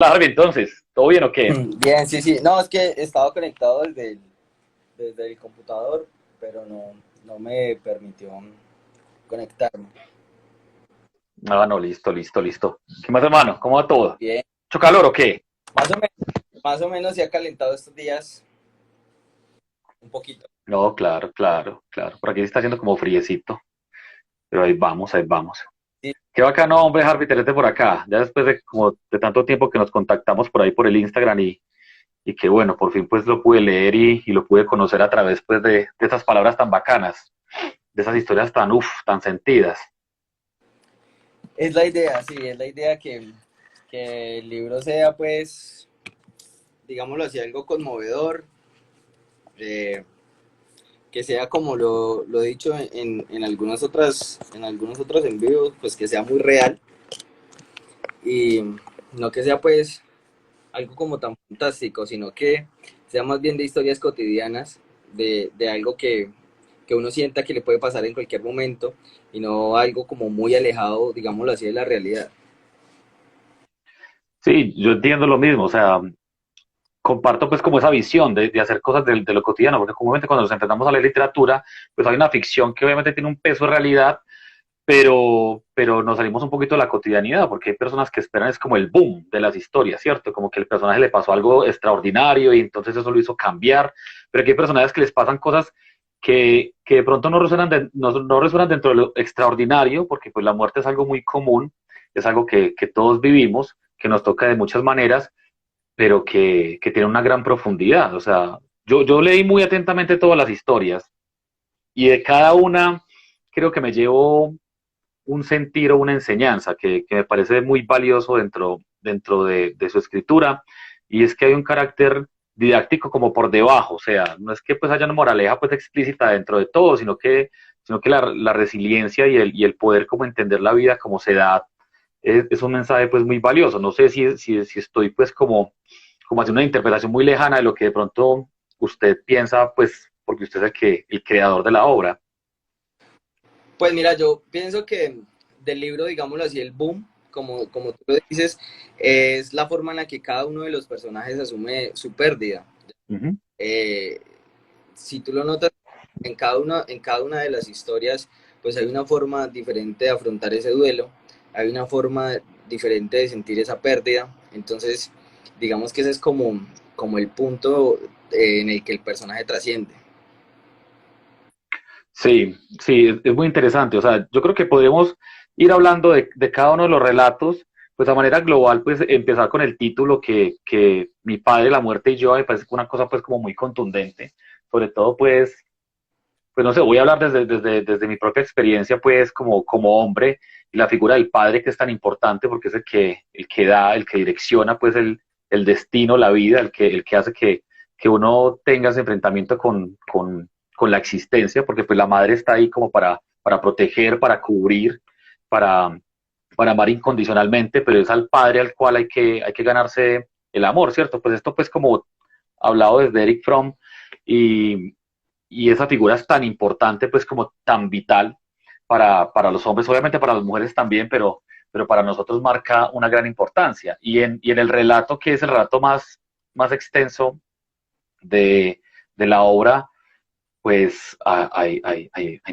Hola, Harvey, entonces, ¿todo bien o qué? Bien, sí, sí. No, es que estaba conectado desde el computador, pero no me permitió conectarme. Ah, no, listo, listo, listo. ¿Qué más, hermano? ¿Cómo va todo? Bien, ¿Mucho calor o qué? más o menos, más o menos se ha calentado estos días un poquito. No, claro, claro, claro. Por aquí se está haciendo como friecito, pero ahí vamos, ahí vamos. Sí, Qué bacano, hombre, Harvey, tenerte por acá. Ya después de como de tanto tiempo que nos contactamos por ahí por el Instagram y que bueno, por fin pues lo pude leer y lo pude conocer a través pues de esas palabras tan bacanas, de esas historias tan, tan sentidas. es la idea, sí, es la idea que el libro sea, pues, digámoslo así, algo conmovedor, eh, que sea como lo he dicho en algunos otros envíos, pues que sea muy real y no que sea, pues, algo como tan fantástico, sino que sea más bien de historias cotidianas, de algo que uno sienta que le puede pasar en cualquier momento y no algo como muy alejado, digámoslo así, de la realidad. Sí, yo entiendo lo mismo, o sea, comparto pues como esa visión de hacer cosas de lo cotidiano, porque comúnmente cuando nos enfrentamos a la literatura, pues hay una ficción que obviamente tiene un peso de realidad, pero nos salimos un poquito de la cotidianidad, porque hay personas que esperan es como el boom de las historias, ¿cierto? Como que el personaje le pasó algo extraordinario y entonces eso lo hizo cambiar, pero aquí hay personajes que les pasan cosas que de pronto no resuenan, no resuenan dentro de lo extraordinario, porque pues la muerte es algo muy común, es algo que todos vivimos, que nos toca de muchas maneras, pero que tiene una gran profundidad. O sea, yo leí muy atentamente todas las historias y de cada una creo que me llevo un sentir o una enseñanza que me parece muy valioso dentro de su escritura, y es que hay un carácter didáctico como por debajo, o sea, no es que pues haya una moraleja pues explícita dentro de todo, sino que la resiliencia y el poder como entender la vida como se da es un mensaje pues muy valioso. No sé si estoy pues como haciendo una interpretación muy lejana de lo que de pronto usted piensa, pues porque usted es el creador de la obra. Pues mira, yo pienso que del libro, digámoslo así, el boom, como tú lo dices, es la forma en la que cada uno de los personajes asume su pérdida. Ujú. Eh, si tú lo notas, en cada una de las historias, pues hay una forma diferente de afrontar ese duelo, hay una forma diferente de sentir esa pérdida. Entonces, digamos que ese es como el punto en el que el personaje trasciende. Sí, sí, es muy interesante. O sea, yo creo que podríamos ir hablando de cada uno de los relatos, pues a manera global, pues empezar con el título que Mi padre, la muerte y yo, me parece que una cosa pues como muy contundente. Sobre todo pues no sé, voy a hablar desde mi propia experiencia pues como hombre, y la figura del padre que es tan importante porque es el que da, el que direcciona pues el destino, la vida, el que hace que uno tenga ese enfrentamiento con la existencia, porque pues la madre está ahí como para proteger, para cubrir, para, para amar incondicionalmente, pero es al padre al cual hay que ganarse el amor, ¿cierto? Pues esto pues como hablado desde Eric Fromm, y, y esa figura es tan importante, pues como tan vital para los hombres, obviamente para las mujeres también, pero para nosotros marca una gran importancia. Y en el relato, que es el relato más extenso de la obra, pues hay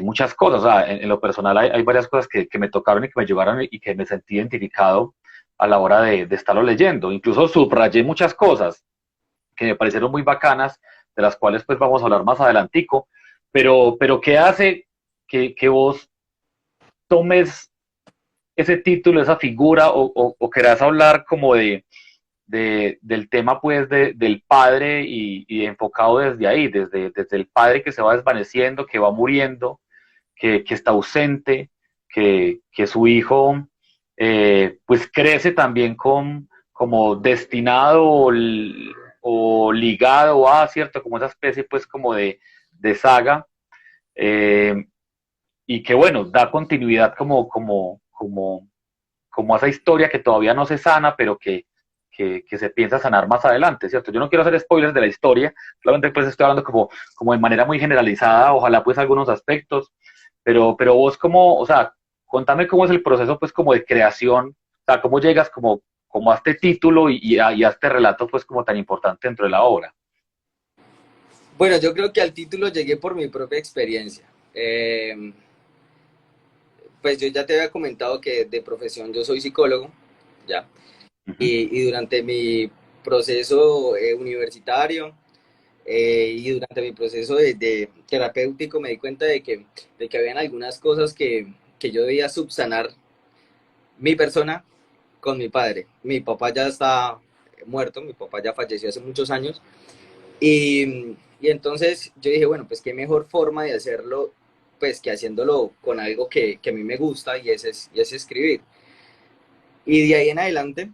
muchas cosas. O sea, en lo personal hay varias cosas que me tocaron y que me llegaron y que me sentí identificado a la hora de estarlo leyendo. Incluso subrayé muchas cosas que me parecieron muy bacanas, de las cuales pues vamos a hablar más adelantico, pero ¿qué hace que vos tomes ese título, esa figura, o querás hablar como del tema pues del padre y enfocado desde ahí, desde el padre que se va desvaneciendo, que va muriendo, que está ausente, que su hijo pues crece también como destinado o ligado a, ¿cierto? Como esa especie pues como de saga, eh, y que bueno, da continuidad como a esa historia que todavía no se sana, pero que se piensa sanar más adelante, ¿cierto? Yo no quiero hacer spoilers de la historia, solamente pues estoy hablando como de manera muy generalizada, ojalá pues algunos aspectos, pero vos como, o sea, contame cómo es el proceso pues como de creación, o sea, cómo llegas como a este título y a este relato pues como tan importante dentro de la obra? Bueno, yo creo que al título llegué por mi propia experiencia. Pues yo ya te había comentado que de profesión yo soy psicólogo, ¿ya? Ujú. Y durante mi proceso universitario y durante mi proceso de terapéutico me di cuenta de que habían algunas cosas que yo debía subsanar mi persona con mi padre. Mi papá ya está muerto, mi papá ya falleció hace muchos años. Y entonces yo dije, bueno, pues qué mejor forma de hacerlo, pues que haciéndolo con algo que a mí me gusta y es escribir. Y de ahí en adelante,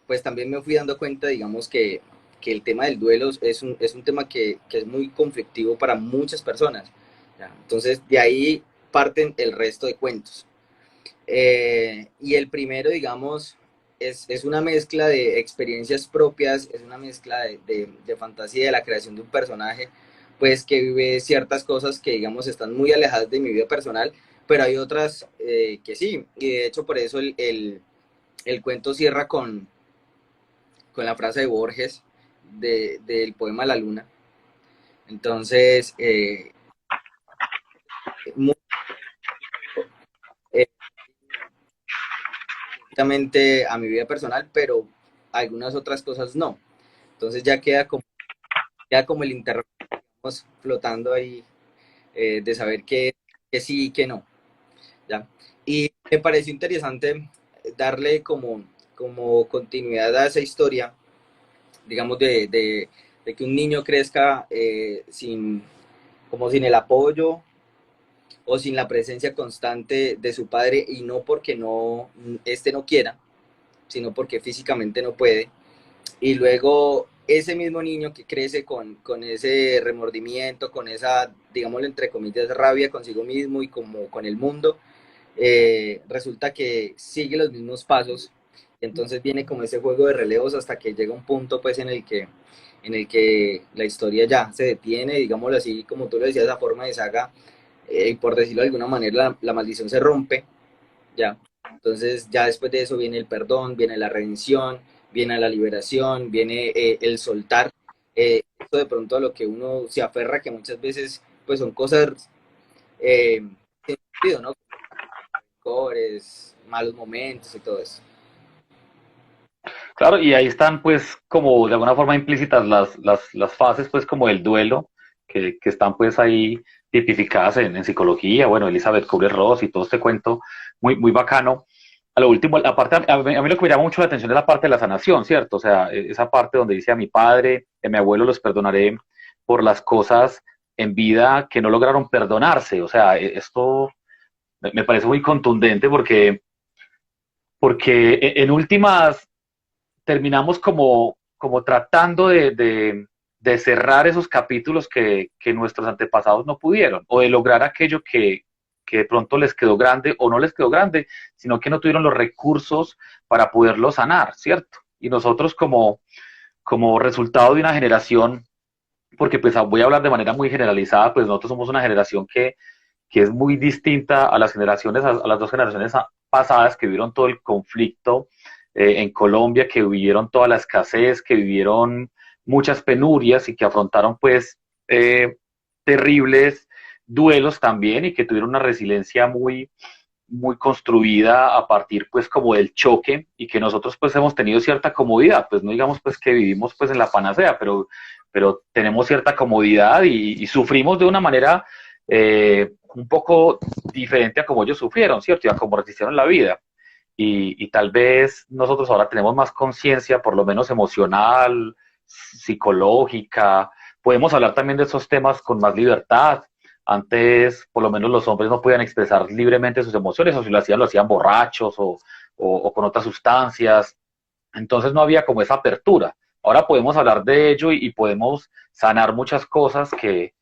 pues también me fui dando cuenta, digamos, que el tema del duelo es un tema que es muy conflictivo para muchas personas. ¿Ya? Entonces, de ahí parten el resto de cuentos. Y el primero, digamos, es una mezcla de experiencias propias, es una mezcla de fantasía, de la creación de un personaje, pues que vive ciertas cosas que, digamos, están muy alejadas de mi vida personal, pero hay otras que sí, y de hecho por eso el cuento cierra con la frase de Borges del poema La Luna. Entonces, muy, eh, directamente a mi vida personal, pero algunas otras cosas no. Entonces ya queda como el interrogante flotando ahí de saber qué sí y qué no. ¿Ya? Y me pareció interesante darle como continuidad a esa historia, digamos, de que un niño crezca como sin el apoyo o sin la presencia constante de su padre, y no porque este no quiera, sino porque físicamente no puede. Y luego ese mismo niño que crece con ese remordimiento, con esa, digámoslo entre comillas, rabia consigo mismo y como con el mundo, resulta que sigue los mismos pasos. Entonces viene como ese juego de relevos hasta que llega un punto pues en el que la historia ya se detiene, digámoslo así, como tú lo decías, esa forma de saga, y por decirlo de alguna manera, la maldición se rompe, ya. Entonces ya después de eso viene el perdón, viene la redención, viene la liberación, viene el soltar. Esto de pronto a lo que uno se aferra, que muchas veces pues son cosas sin sentido, ¿no? Cores, malos momentos y todo eso. Claro, y ahí están pues como de alguna forma implícitas las fases pues como del duelo que están pues ahí tipificadas en psicología, bueno, Elizabeth Kubler-Ross y todo este cuento muy, muy bacano. A lo último, aparte, a mí lo que me llama mucho la atención es la parte de la sanación, ¿cierto? O sea, esa parte donde dice a mi padre, a mi abuelo los perdonaré por las cosas en vida que no lograron perdonarse. O sea, esto me parece muy contundente porque en últimas terminamos como tratando de cerrar esos capítulos que nuestros antepasados no pudieron, o de lograr aquello que de pronto les quedó grande o no les quedó grande, sino que no tuvieron los recursos para poderlo sanar, ¿cierto? Y nosotros como resultado de una generación, porque pues voy a hablar de manera muy generalizada, pues nosotros somos una generación que es muy distinta a las generaciones, a las dos generaciones pasadas que vivieron todo el conflicto en Colombia, que vivieron toda la escasez, que vivieron muchas penurias y que afrontaron pues terribles duelos también y que tuvieron una resiliencia muy, muy construida a partir pues como del choque y que nosotros pues hemos tenido cierta comodidad, pues no digamos pues que vivimos pues en la panacea, pero tenemos cierta comodidad y sufrimos de una manera un poco diferente a como ellos sufrieron, ¿cierto? Y a cómo resistieron la vida. Y tal vez nosotros ahora tenemos más conciencia, por lo menos emocional, psicológica, podemos hablar también de esos temas con más libertad. Antes, por lo menos los hombres no podían expresar libremente sus emociones, o si lo hacían borrachos o con otras sustancias. Entonces no había como esa apertura. Ahora podemos hablar de ello y podemos sanar muchas cosas que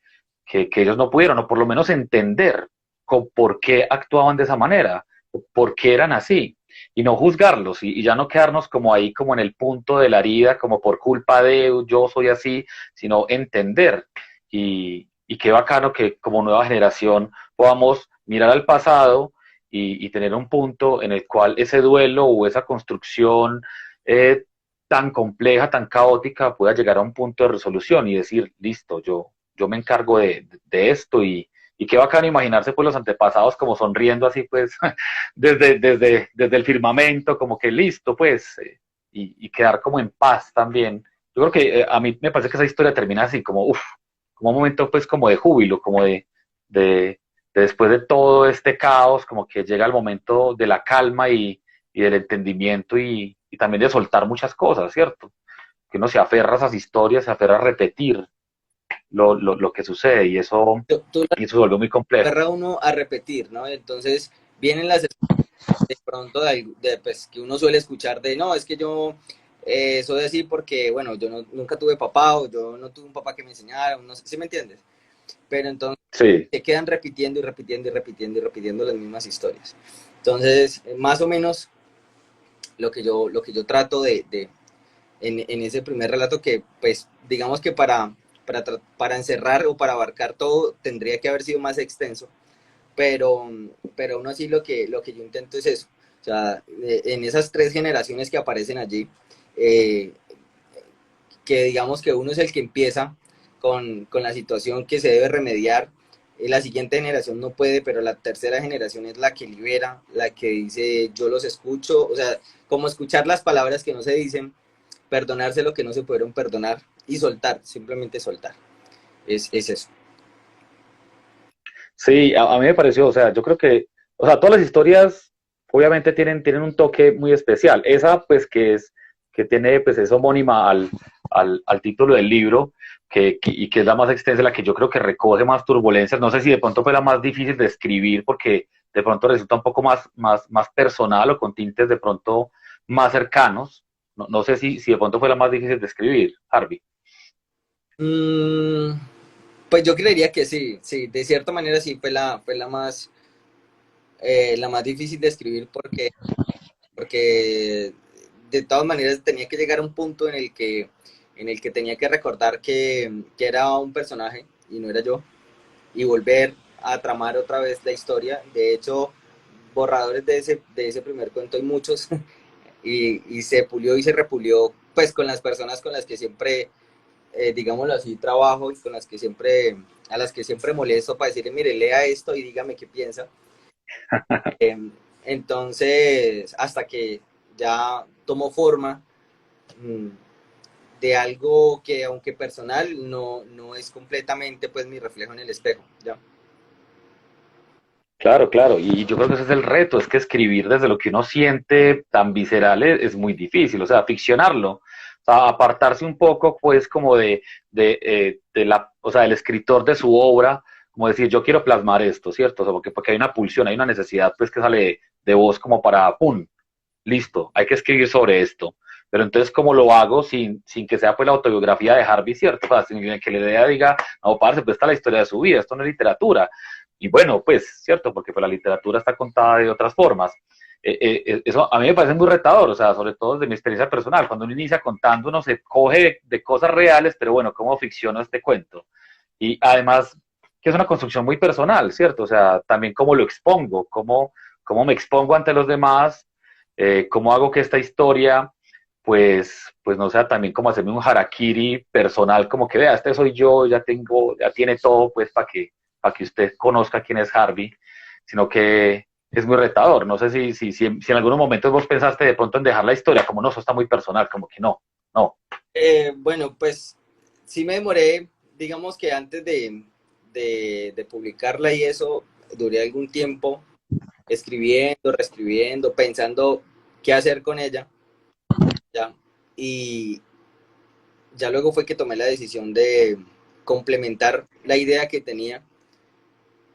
ellos no pudieron, o por lo menos entender por qué actuaban de esa manera, por qué eran así, y no juzgarlos, y ya no quedarnos como ahí, como en el punto de la herida, como por culpa de yo soy así, sino entender. Y qué bacano que como nueva generación podamos mirar al pasado y tener un punto en el cual ese duelo o esa construcción eh, tan compleja, tan caótica, pueda llegar a un punto de resolución y decir, listo, yo me encargo de esto y qué bacano imaginarse pues los antepasados como sonriendo así pues desde el firmamento, como que listo pues, y quedar como en paz también. Yo creo que a mí me parece que esa historia termina así, como, uff, como un momento pues como de júbilo, como de, de después de todo este caos, como que llega el momento de la calma y del entendimiento y también de soltar muchas cosas, ¿cierto? Que uno se aferra a esas historias, se aferra a repetir lo que sucede Tú la y eso se vuelve muy complejo. agarra uno a repetir, ¿no? Entonces vienen las de pronto pues, que uno suele escuchar de, no, es que yo soy así porque, bueno, yo nunca tuve papá o yo no tuve un papá que me enseñara, no sé, ¿sí me entiendes? Pero entonces Sí, se quedan repitiendo y repitiendo y repitiendo y repitiendo las mismas historias. Entonces, más o menos lo que yo trato en ese primer relato que, pues, digamos que para encerrar o para abarcar todo tendría que haber sido más extenso, pero, pero aún así lo que yo intento es eso. O sea, en esas tres generaciones que aparecen allí, eh, que digamos que uno es el que empieza con la situación que se debe remediar, la siguiente generación no puede, pero la tercera generación es la que libera, la que dice yo los escucho, o sea, como escuchar las palabras que no se dicen, perdonarse lo que no se pudieron perdonar y soltar, simplemente soltar. Es eso. sí, a mí me pareció, o sea, yo creo que, o sea, todas las historias obviamente tienen un toque muy especial. Esa, pues, que tiene, pues, es homónima al título del libro, y que es la más extensa, la que yo creo que recoge más turbulencias. No sé si de pronto fue la más difícil de escribir, porque de pronto resulta un poco más personal o con tintes de pronto más cercanos. No sé si de pronto fue la más difícil de escribir, Harvey. Mm, pues yo creería que sí, sí, de cierta manera sí fue la más difícil de escribir porque de todas maneras tenía que llegar a un punto en el que tenía que recordar que era un personaje y no era yo, y volver a tramar otra vez la historia. De hecho, borradores de ese primer cuento hay muchos, y se pulió y se repulió pues con las personas con las que siempre, digámoslo así, trabajo y a las que siempre molesto para decirle, mire, lea esto y dígame qué piensa. Entonces, hasta que ya tomó forma, mm, de algo que, aunque personal, no es completamente pues mi reflejo en el espejo, ¿ya? Claro, claro, y yo creo que ese es el reto, es que escribir desde lo que uno siente tan visceral es muy difícil, o sea, ficcionarlo, o sea, apartarse un poco, pues, como o sea, el escritor de su obra, como decir, yo quiero plasmar esto, ¿cierto? O sea, porque hay una pulsión, hay una necesidad, pues, que sale de vos como para, ¡pum!, listo, hay que escribir sobre esto. Pero entonces, ¿cómo lo hago sin que sea pues la autobiografía de Harvey, ¿cierto? O sea, sin que la idea diga, no, parce, pues esta es la historia de su vida, esto no es literatura. Y bueno, pues, ¿cierto? Porque pues, la literatura está contada de otras formas. Eso a mí me parece muy retador, o sea, sobre todo desde mi experiencia personal. Cuando uno inicia contando, uno se coge de cosas reales, pero bueno, ¿cómo ficciono este cuento? Y además, que es una construcción muy personal, ¿cierto? O sea, también cómo lo expongo, cómo me expongo ante los demás, cómo hago que esta historia, pues no sea también como hacerme un harakiri personal, como que vea, este soy yo, ya tiene todo, pues para que usted conozca quién es Harvey, sino que es muy retador. No sé si en algunos momentos vos pensaste de pronto en dejar la historia, como no, eso está muy personal, como que no, no. Bueno, pues sí me demoré, digamos que antes de publicarla y eso, duré algún tiempo escribiendo, reescribiendo, pensando qué hacer con ella, ¿ya? Y ya luego fue que tomé la decisión de complementar la idea que tenía,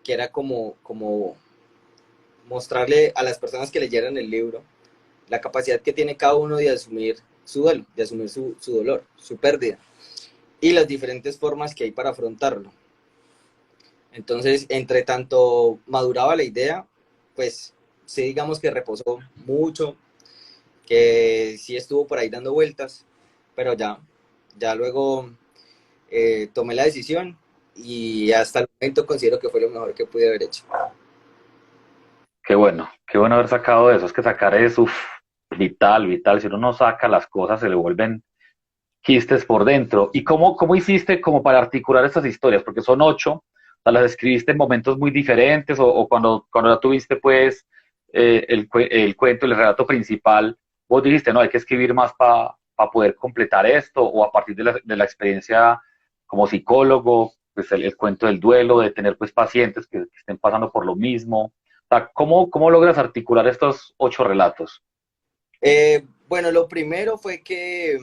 que era como mostrarle a las personas que leyeran el libro la capacidad que tiene cada uno de asumir su duelo, de asumir su dolor, su pérdida, y las diferentes formas que hay para afrontarlo. Entonces, entre tanto maduraba la idea, pues sí, digamos que reposó mucho, que sí estuvo por ahí dando vueltas, pero ya luego tomé la decisión y hasta el momento considero que fue lo mejor que pude haber hecho. qué bueno haber sacado eso. Es que sacar es, uf, vital, vital. Si uno no saca las cosas, se le vuelven quistes por dentro. ¿Y cómo hiciste como para articular estas historias? Porque son 8, o sea, las escribiste en momentos muy diferentes o cuando ya tuviste pues el cuento, el relato principal, vos dijiste, no, hay que escribir más para poder completar esto o a partir de la experiencia como psicólogo, pues el cuento del duelo, de tener pues pacientes que estén pasando por lo mismo. O sea, ¿cómo logras articular estos 8 relatos? Bueno, lo primero fue que,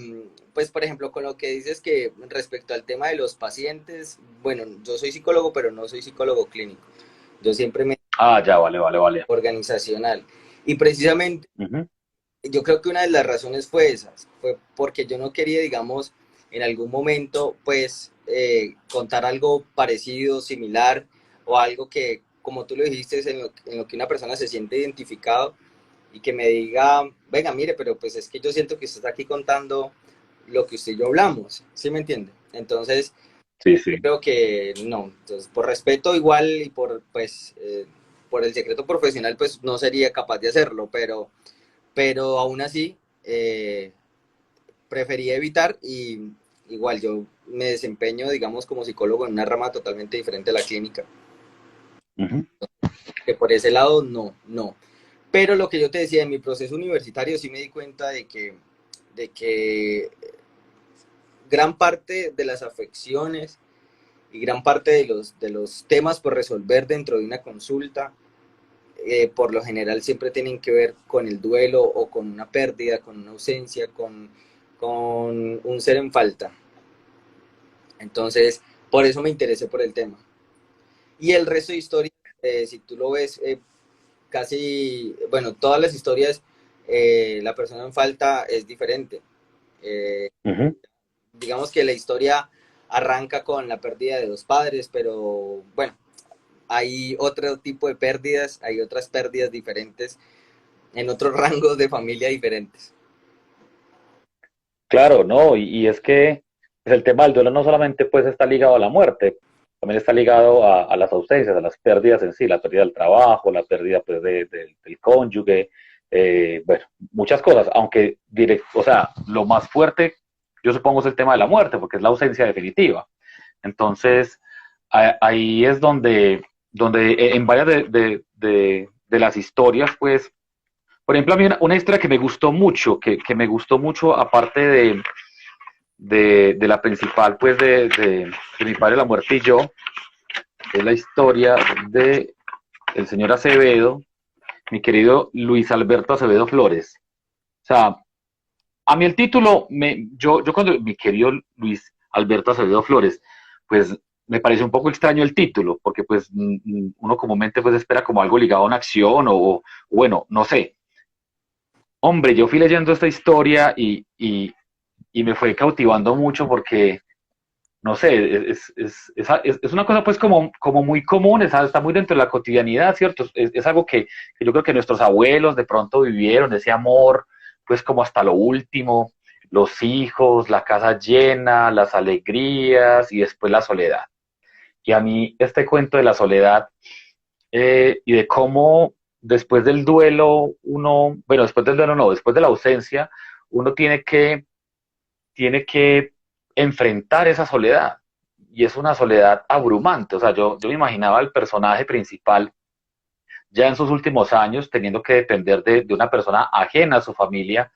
pues por ejemplo, con lo que dices que respecto al tema de los pacientes, bueno, yo soy psicólogo, pero no soy psicólogo clínico. Yo siempre me Ah, ya, vale, vale, vale. organizacional. Y precisamente Ujú, yo creo que una de las razones fue esas, fue porque yo no quería, digamos, en algún momento, pues, contar algo parecido, similar, o algo que, como tú lo dijiste, es en lo que una persona se siente identificado y que me diga, venga, mire, pero pues es que yo siento que usted está aquí contando lo que usted y yo hablamos, ¿sí me entiende? Entonces, sí, sí. creo que no, entonces por respeto igual y por, pues, por el secreto profesional, pues no sería capaz de hacerlo, pero aún así preferí evitar y igual yo me desempeño, digamos, como psicólogo en una rama totalmente diferente a la clínica, Ujú, que por ese lado no, no. Pero lo que yo te decía, en mi proceso universitario sí me di cuenta de que gran parte de las afecciones y gran parte de los temas por resolver dentro de una consulta, por lo general siempre tienen que ver con el duelo o con una pérdida, con una ausencia, con un ser en falta. Entonces, por eso me interesé por el tema. Y el resto de historias, si tú lo ves, casi, bueno, todas las historias, la persona en falta es diferente. Eh, ujú. digamos que la historia arranca con la pérdida de dos padres, pero bueno, hay otro tipo de pérdidas, hay otras pérdidas diferentes en otros rangos de familia diferentes. Claro, no, y es que pues, el tema del duelo no solamente pues está ligado a la muerte, también está ligado a las ausencias, a las pérdidas en sí, la pérdida del trabajo, la pérdida pues del cónyuge, bueno, muchas cosas, aunque o sea, lo más fuerte yo supongo es el tema de la muerte, porque es la ausencia definitiva. Entonces, ahí es donde en varias de las historias pues por ejemplo, a mí una historia que me gustó mucho, que me gustó mucho, aparte de la principal, pues, de mi padre, la muerte y yo, es la historia de el señor Acevedo, mi querido Luis Alberto Acevedo Flores. O sea, a mí el título, yo cuando, mi querido Luis Alberto Acevedo Flores, pues me parece un poco extraño el título, porque pues uno comúnmente pues espera como algo ligado a una acción o bueno, no sé. Hombre, yo fui leyendo esta historia y me fue cautivando mucho porque, no sé, es una cosa pues como muy común, está muy dentro de la cotidianidad, ¿cierto? Es algo que yo creo que nuestros abuelos de pronto vivieron, ese amor, pues como hasta lo último, los hijos, la casa llena, las alegrías y después la soledad. Y a mí este cuento de la soledad y de cómo después del duelo uno, bueno, después del duelo no, después de la ausencia, uno tiene que enfrentar esa soledad. Y es una soledad abrumante. O sea, yo me imaginaba al personaje principal ya en sus últimos años teniendo que depender de una persona ajena a su familia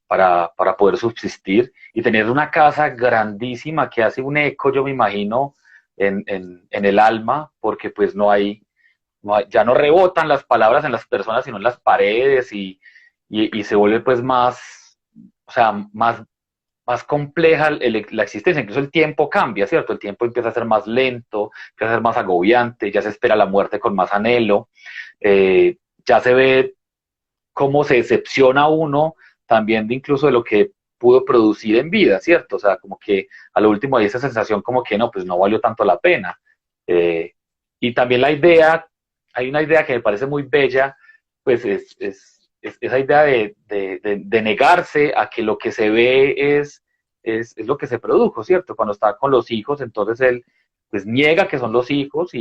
para poder subsistir y tener una casa grandísima que hace un eco, yo me imagino, en el alma, porque pues ya no rebotan las palabras en las personas, sino en las paredes y se vuelve pues más, o sea, más compleja la existencia, incluso el tiempo cambia, ¿cierto? El tiempo empieza a ser más lento, empieza a ser más agobiante, ya se espera la muerte con más anhelo, ya se ve cómo se decepciona uno también de incluso de lo que pudo producir en vida, ¿cierto? O sea, como que a lo último hay esa sensación como que no, pues no valió tanto la pena. Eh, y también hay una idea que me parece muy bella, pues es esa idea de negarse a que lo que se ve es lo que se produjo, ¿cierto? Cuando está con los hijos, entonces él pues niega que son los hijos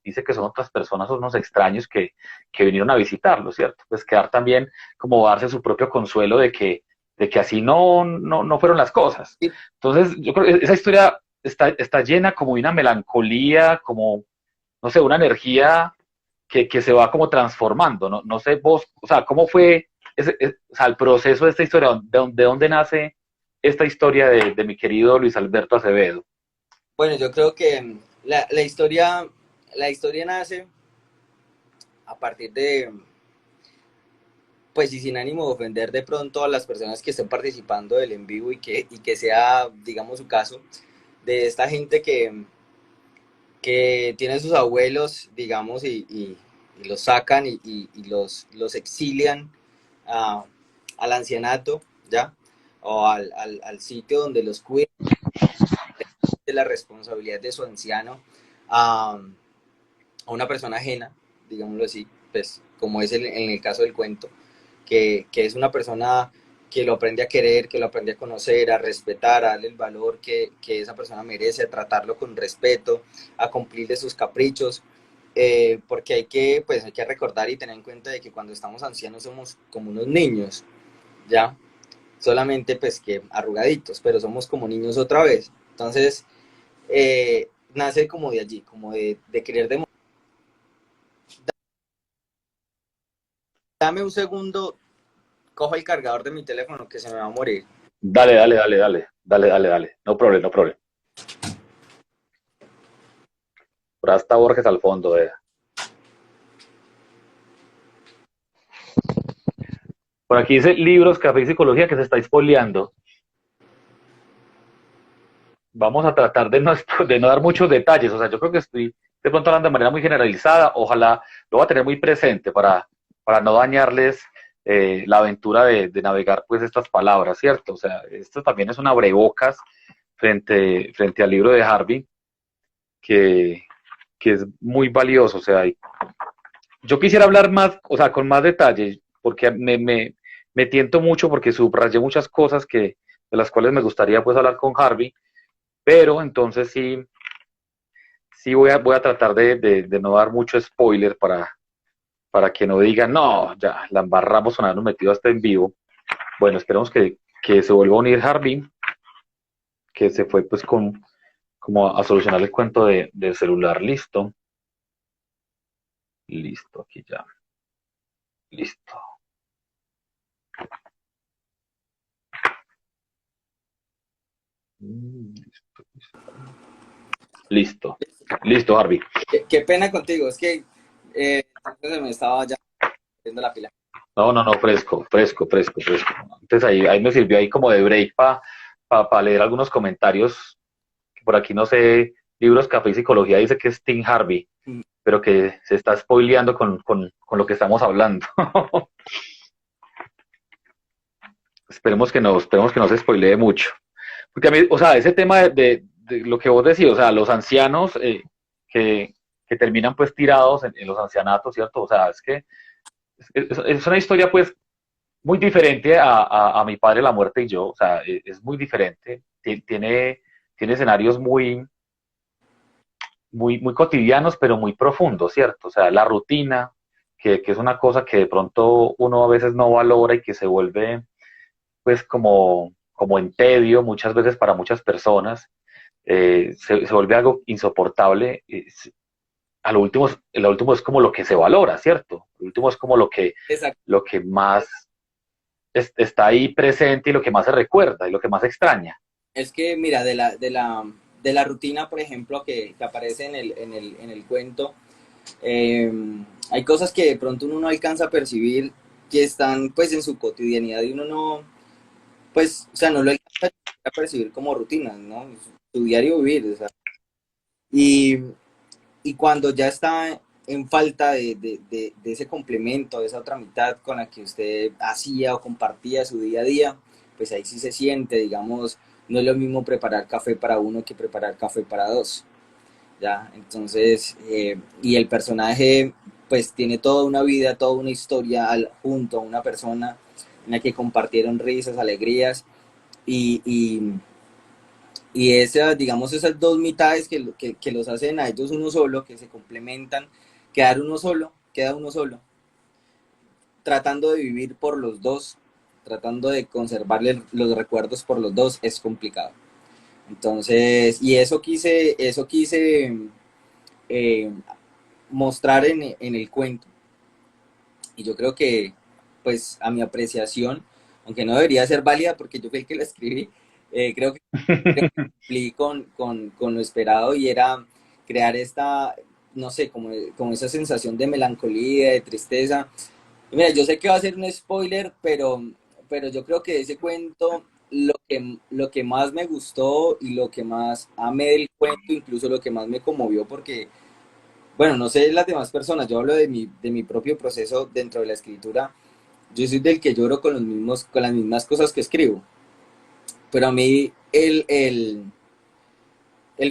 dice que son otras personas, son unos extraños que vinieron a visitarlo, ¿cierto? Pues quedar también como darse su propio consuelo de que así no fueron las cosas. Sí, Entonces, yo creo que esa historia está llena como de una melancolía, como, no sé, una energía que se va como transformando, ¿no? No sé vos, o sea, ¿cómo fue o sea, el proceso de esta historia? De dónde nace esta historia de mi querido Luis Alberto Acevedo? bueno, yo creo que la historia nace a partir de, pues y sin ánimo de ofender de pronto a las personas que estén participando del en vivo y que sea, digamos, su caso, de esta gente que tiene sus abuelos, digamos, y los sacan los exilian a, al ancianato, ¿ya? O al sitio donde los cuidan de la responsabilidad de su anciano a una persona ajena, digámoslo así, pues como es en el caso del cuento, que es una persona que lo aprende a querer, que lo aprende a conocer, a respetar, a darle el valor que esa persona merece, a tratarlo con respeto, a cumplirle sus caprichos, porque pues, hay que recordar y tener en cuenta de que cuando estamos ancianos somos como unos niños, ¿ya? Solamente pues que arrugaditos, pero somos como niños otra vez. Entonces, nace como de allí, como de querer demostrar. Dame un segundo, cojo el cargador de mi teléfono que se me va a morir. Dale. No problem, no problem. Por ahí está Borges al fondo, eh. Por aquí dice libros, café y psicología que se está expoliando. Vamos a tratar de no dar muchos detalles. O sea, yo creo que estoy de pronto hablando de manera muy generalizada. Ojalá lo voy a tener muy presente para no dañarles la aventura de navegar pues estas palabras, ¿cierto? O sea, esto también es un abrebocas frente al libro de Harvey, que, que es muy valioso. O sea, yo quisiera hablar más, o sea, con más detalle, porque me tiento mucho porque subrayé muchas cosas de las cuales me gustaría pues hablar con Harvey, pero entonces sí voy a tratar de no dar mucho spoiler para que no digan, no, ya la embarramos con habernos metido hasta en vivo. Bueno, esperemos que se vuelva a unir Harvey, que se fue pues como a solucionar el cuento del celular. Listo, listo, aquí ya, listo. Listo, listo, Harvey. Qué pena contigo, es que se me estaba ya viendo la pila. No, fresco. Entonces ahí me sirvió ahí como de break para leer algunos comentarios. Por aquí no sé, libros, café y psicología dice que es Tim Harvey, pero que se está spoileando con lo que estamos hablando. Esperemos que no se spoilee mucho. Porque a mí, o sea, ese tema de lo que vos decís, o sea, los ancianos que, que terminan pues tirados en los ancianatos, ¿cierto? O sea, es que es una historia pues muy diferente a Mi padre, la muerte y yo, o sea, es muy diferente, tiene escenarios muy cotidianos, pero muy profundos, ¿cierto? O sea, la rutina, que es una cosa que de pronto uno a veces no valora y que se vuelve pues como en tedio muchas veces para muchas personas, se vuelve algo insoportable. Lo último es como lo que se valora, ¿cierto? Lo último es como Exacto. lo que más está ahí presente y lo que más se recuerda y lo que más se extraña. Es que, mira, de la rutina, por ejemplo, que aparece en el cuento, eh, hay cosas que de pronto uno no alcanza a percibir que están pues en su cotidianidad y uno no, pues, o sea, no lo alcanza a percibir como rutinas, ¿no? Su diario vivir, o sea. Y, y cuando ya está en falta de ese complemento, de esa otra mitad con la que usted hacía o compartía su día a día, pues ahí sí se siente, digamos, no es lo mismo preparar café para uno que preparar café para dos, ¿ya? Entonces, y el personaje pues tiene toda una vida, toda una historia junto a una persona en la que compartieron risas, alegrías y, y, Y esa, digamos, esas dos mitades que los hacen a ellos uno solo, que se complementan, queda uno solo, tratando de vivir por los dos, tratando de conservarle los recuerdos por los dos, es complicado. Entonces, y eso quise eh, mostrar en el cuento. Y yo creo que, pues, a mi apreciación, aunque no debería ser válida porque yo fui el que la escribí, creo que cumplí con lo esperado y era crear esta, no sé, como esa sensación de melancolía, de tristeza. Y mira, yo sé que va a ser un spoiler, pero yo creo que de ese cuento, lo que más me gustó y lo que más amé del cuento, incluso lo que más me conmovió, porque, bueno, no sé las demás personas, yo hablo de mi propio proceso dentro de la escritura. Yo soy del que lloro con las mismas cosas que escribo, pero a mí el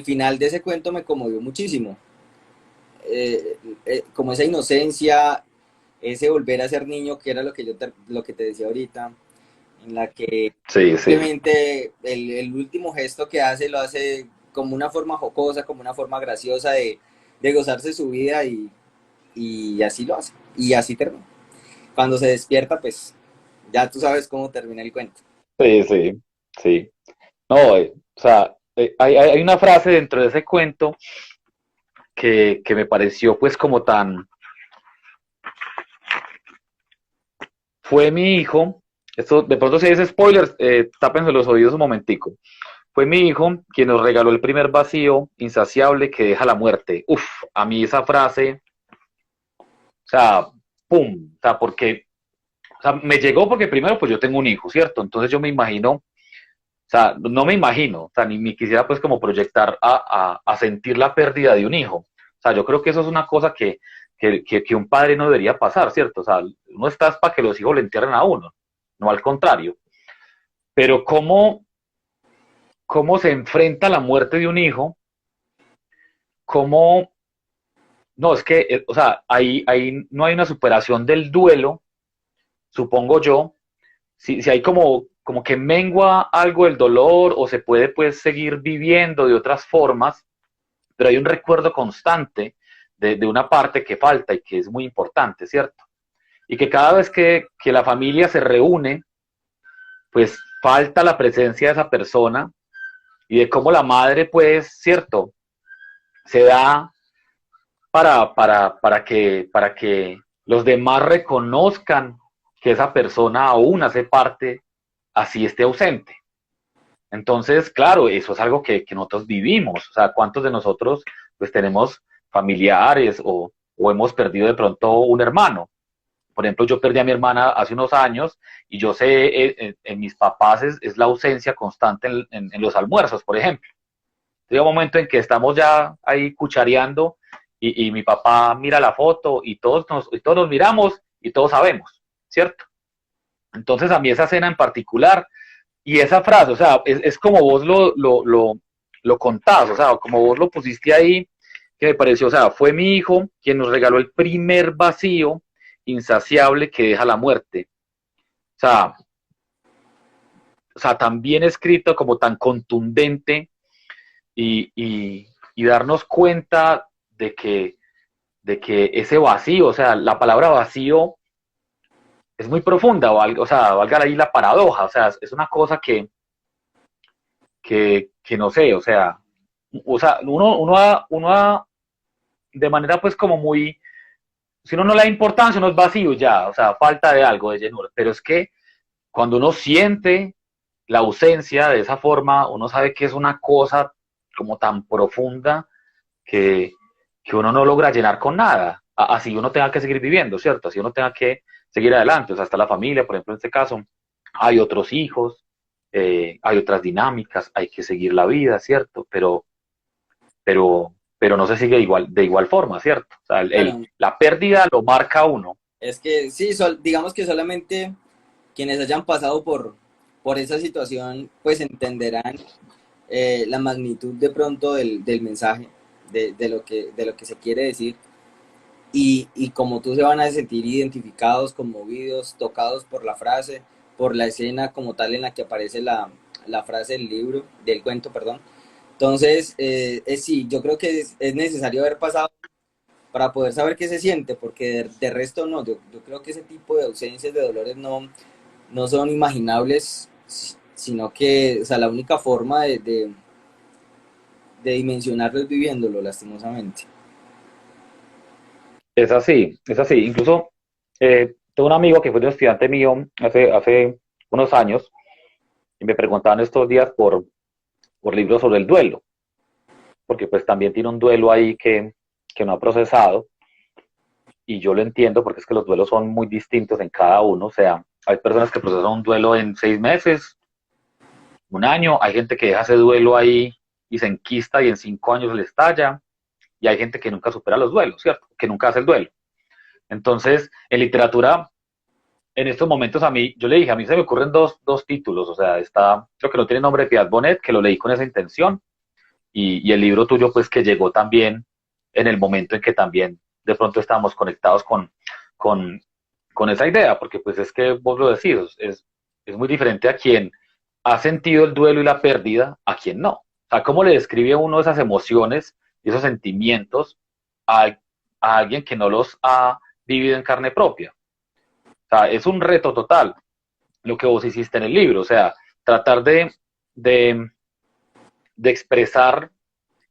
final de ese cuento me conmovió muchísimo. Como esa inocencia, ese volver a ser niño, que era lo que te decía ahorita, en la que Sí, sí. simplemente el último gesto que hace lo hace como una forma jocosa, como una forma graciosa de gozarse su vida y así lo hace. Y así termina. Cuando se despierta, pues ya tú sabes cómo termina el cuento. Sí, sí, sí. No, o sea, hay una frase dentro de ese cuento que me pareció pues como tan, fue mi hijo, esto de pronto si es spoilers, tápense los oídos un momentico, fue mi hijo quien nos regaló el primer vacío insaciable que deja la muerte. Uf, a mí esa frase, o sea, pum, o sea, porque, o sea, me llegó porque primero pues yo tengo un hijo, ¿cierto? Entonces yo me imagino, o sea, no me imagino, o sea, ni quisiera pues como proyectar a sentir la pérdida de un hijo. O sea, yo creo que eso es una cosa que un padre no debería pasar, ¿cierto? O sea, uno está para que los hijos le entierren a uno, no al contrario. Pero cómo se enfrenta la muerte de un hijo, cómo, no, es que, o sea, ahí no hay una superación del duelo, supongo yo, si hay como que mengua algo el dolor o se puede pues seguir viviendo de otras formas, pero hay un recuerdo constante de una parte que falta y que es muy importante, ¿cierto? Y que cada vez que la familia se reúne, pues falta la presencia de esa persona y de cómo la madre, pues, ¿cierto? Se da para que los demás reconozcan que esa persona aún hace parte, así esté ausente. Entonces, claro, eso es algo que nosotros vivimos. O sea, ¿cuántos de nosotros pues tenemos familiares o hemos perdido de pronto un hermano? Por ejemplo, yo perdí a mi hermana hace unos años y yo sé, en mis papás es la ausencia constante en los almuerzos, por ejemplo. Llega un momento en que estamos ya ahí cuchareando y mi papá mira la foto y todos nos miramos y todos sabemos, ¿cierto? Entonces a mí esa escena en particular y esa frase, o sea, es como vos lo contás, o sea, como vos lo pusiste ahí, que me pareció, o sea, fue mi hijo quien nos regaló el primer vacío insaciable que deja la muerte. O sea, o sea tan bien escrito como tan contundente y darnos cuenta de que ese vacío, o sea, la palabra vacío es muy profunda, o sea, valga ahí la paradoja, o sea, es una cosa que no sé, o sea de manera pues como muy, si uno no le da importancia, uno es vacío ya, o sea, falta de algo, de llenura, pero es que cuando uno siente la ausencia de esa forma, uno sabe que es una cosa como tan profunda que, que uno no logra llenar con nada, así uno tenga que seguir viviendo, ¿cierto? Así uno tenga que seguir adelante, o sea, está la familia, por ejemplo, en este caso, hay otros hijos, hay otras dinámicas, hay que seguir la vida, ¿cierto? Pero no se sigue de igual forma, ¿cierto? O sea, Claro, la pérdida lo marca a uno. es que sí, digamos que solamente quienes hayan pasado por esa situación, pues entenderán la magnitud de pronto del mensaje, de lo que se quiere decir. Y como tú se van a sentir identificados, conmovidos, tocados por la frase, por la escena como tal en la que aparece la frase del libro, del cuento, perdón. Entonces, sí, yo creo que es necesario haber pasado para poder saber qué se siente, porque de resto no, yo creo que ese tipo de ausencias, de dolores no son imaginables, sino que, o sea, la única forma de dimensionarlo es viviéndolo, lastimosamente. Es así, es así. Incluso tengo un amigo que fue un estudiante mío hace unos años y me preguntaban estos días por libros sobre el duelo, porque pues también tiene un duelo ahí que no ha procesado y yo lo entiendo porque es que los duelos son muy distintos en cada uno. O sea, hay personas que procesan un duelo en 6 meses, un año, hay gente que deja ese duelo ahí y se enquista y en 5 años le estalla, y hay gente que nunca supera los duelos, ¿cierto? Que nunca hace el duelo. Entonces, en literatura, en estos momentos a mí, yo le dije, a mí se me ocurren dos títulos, o sea, está, creo que no tiene nombre, Piat Bonet, que lo leí con esa intención, y el libro tuyo, pues, que llegó también en el momento en que también de pronto estábamos conectados con, con esa idea, porque pues es que vos lo decís, es muy diferente a quien ha sentido el duelo y la pérdida, a quien no. O sea, ¿cómo le describe uno esas emociones y esos sentimientos a, a alguien que no los ha vivido en carne propia? O sea, es un reto total lo que vos hiciste en el libro, o sea, tratar de, de expresar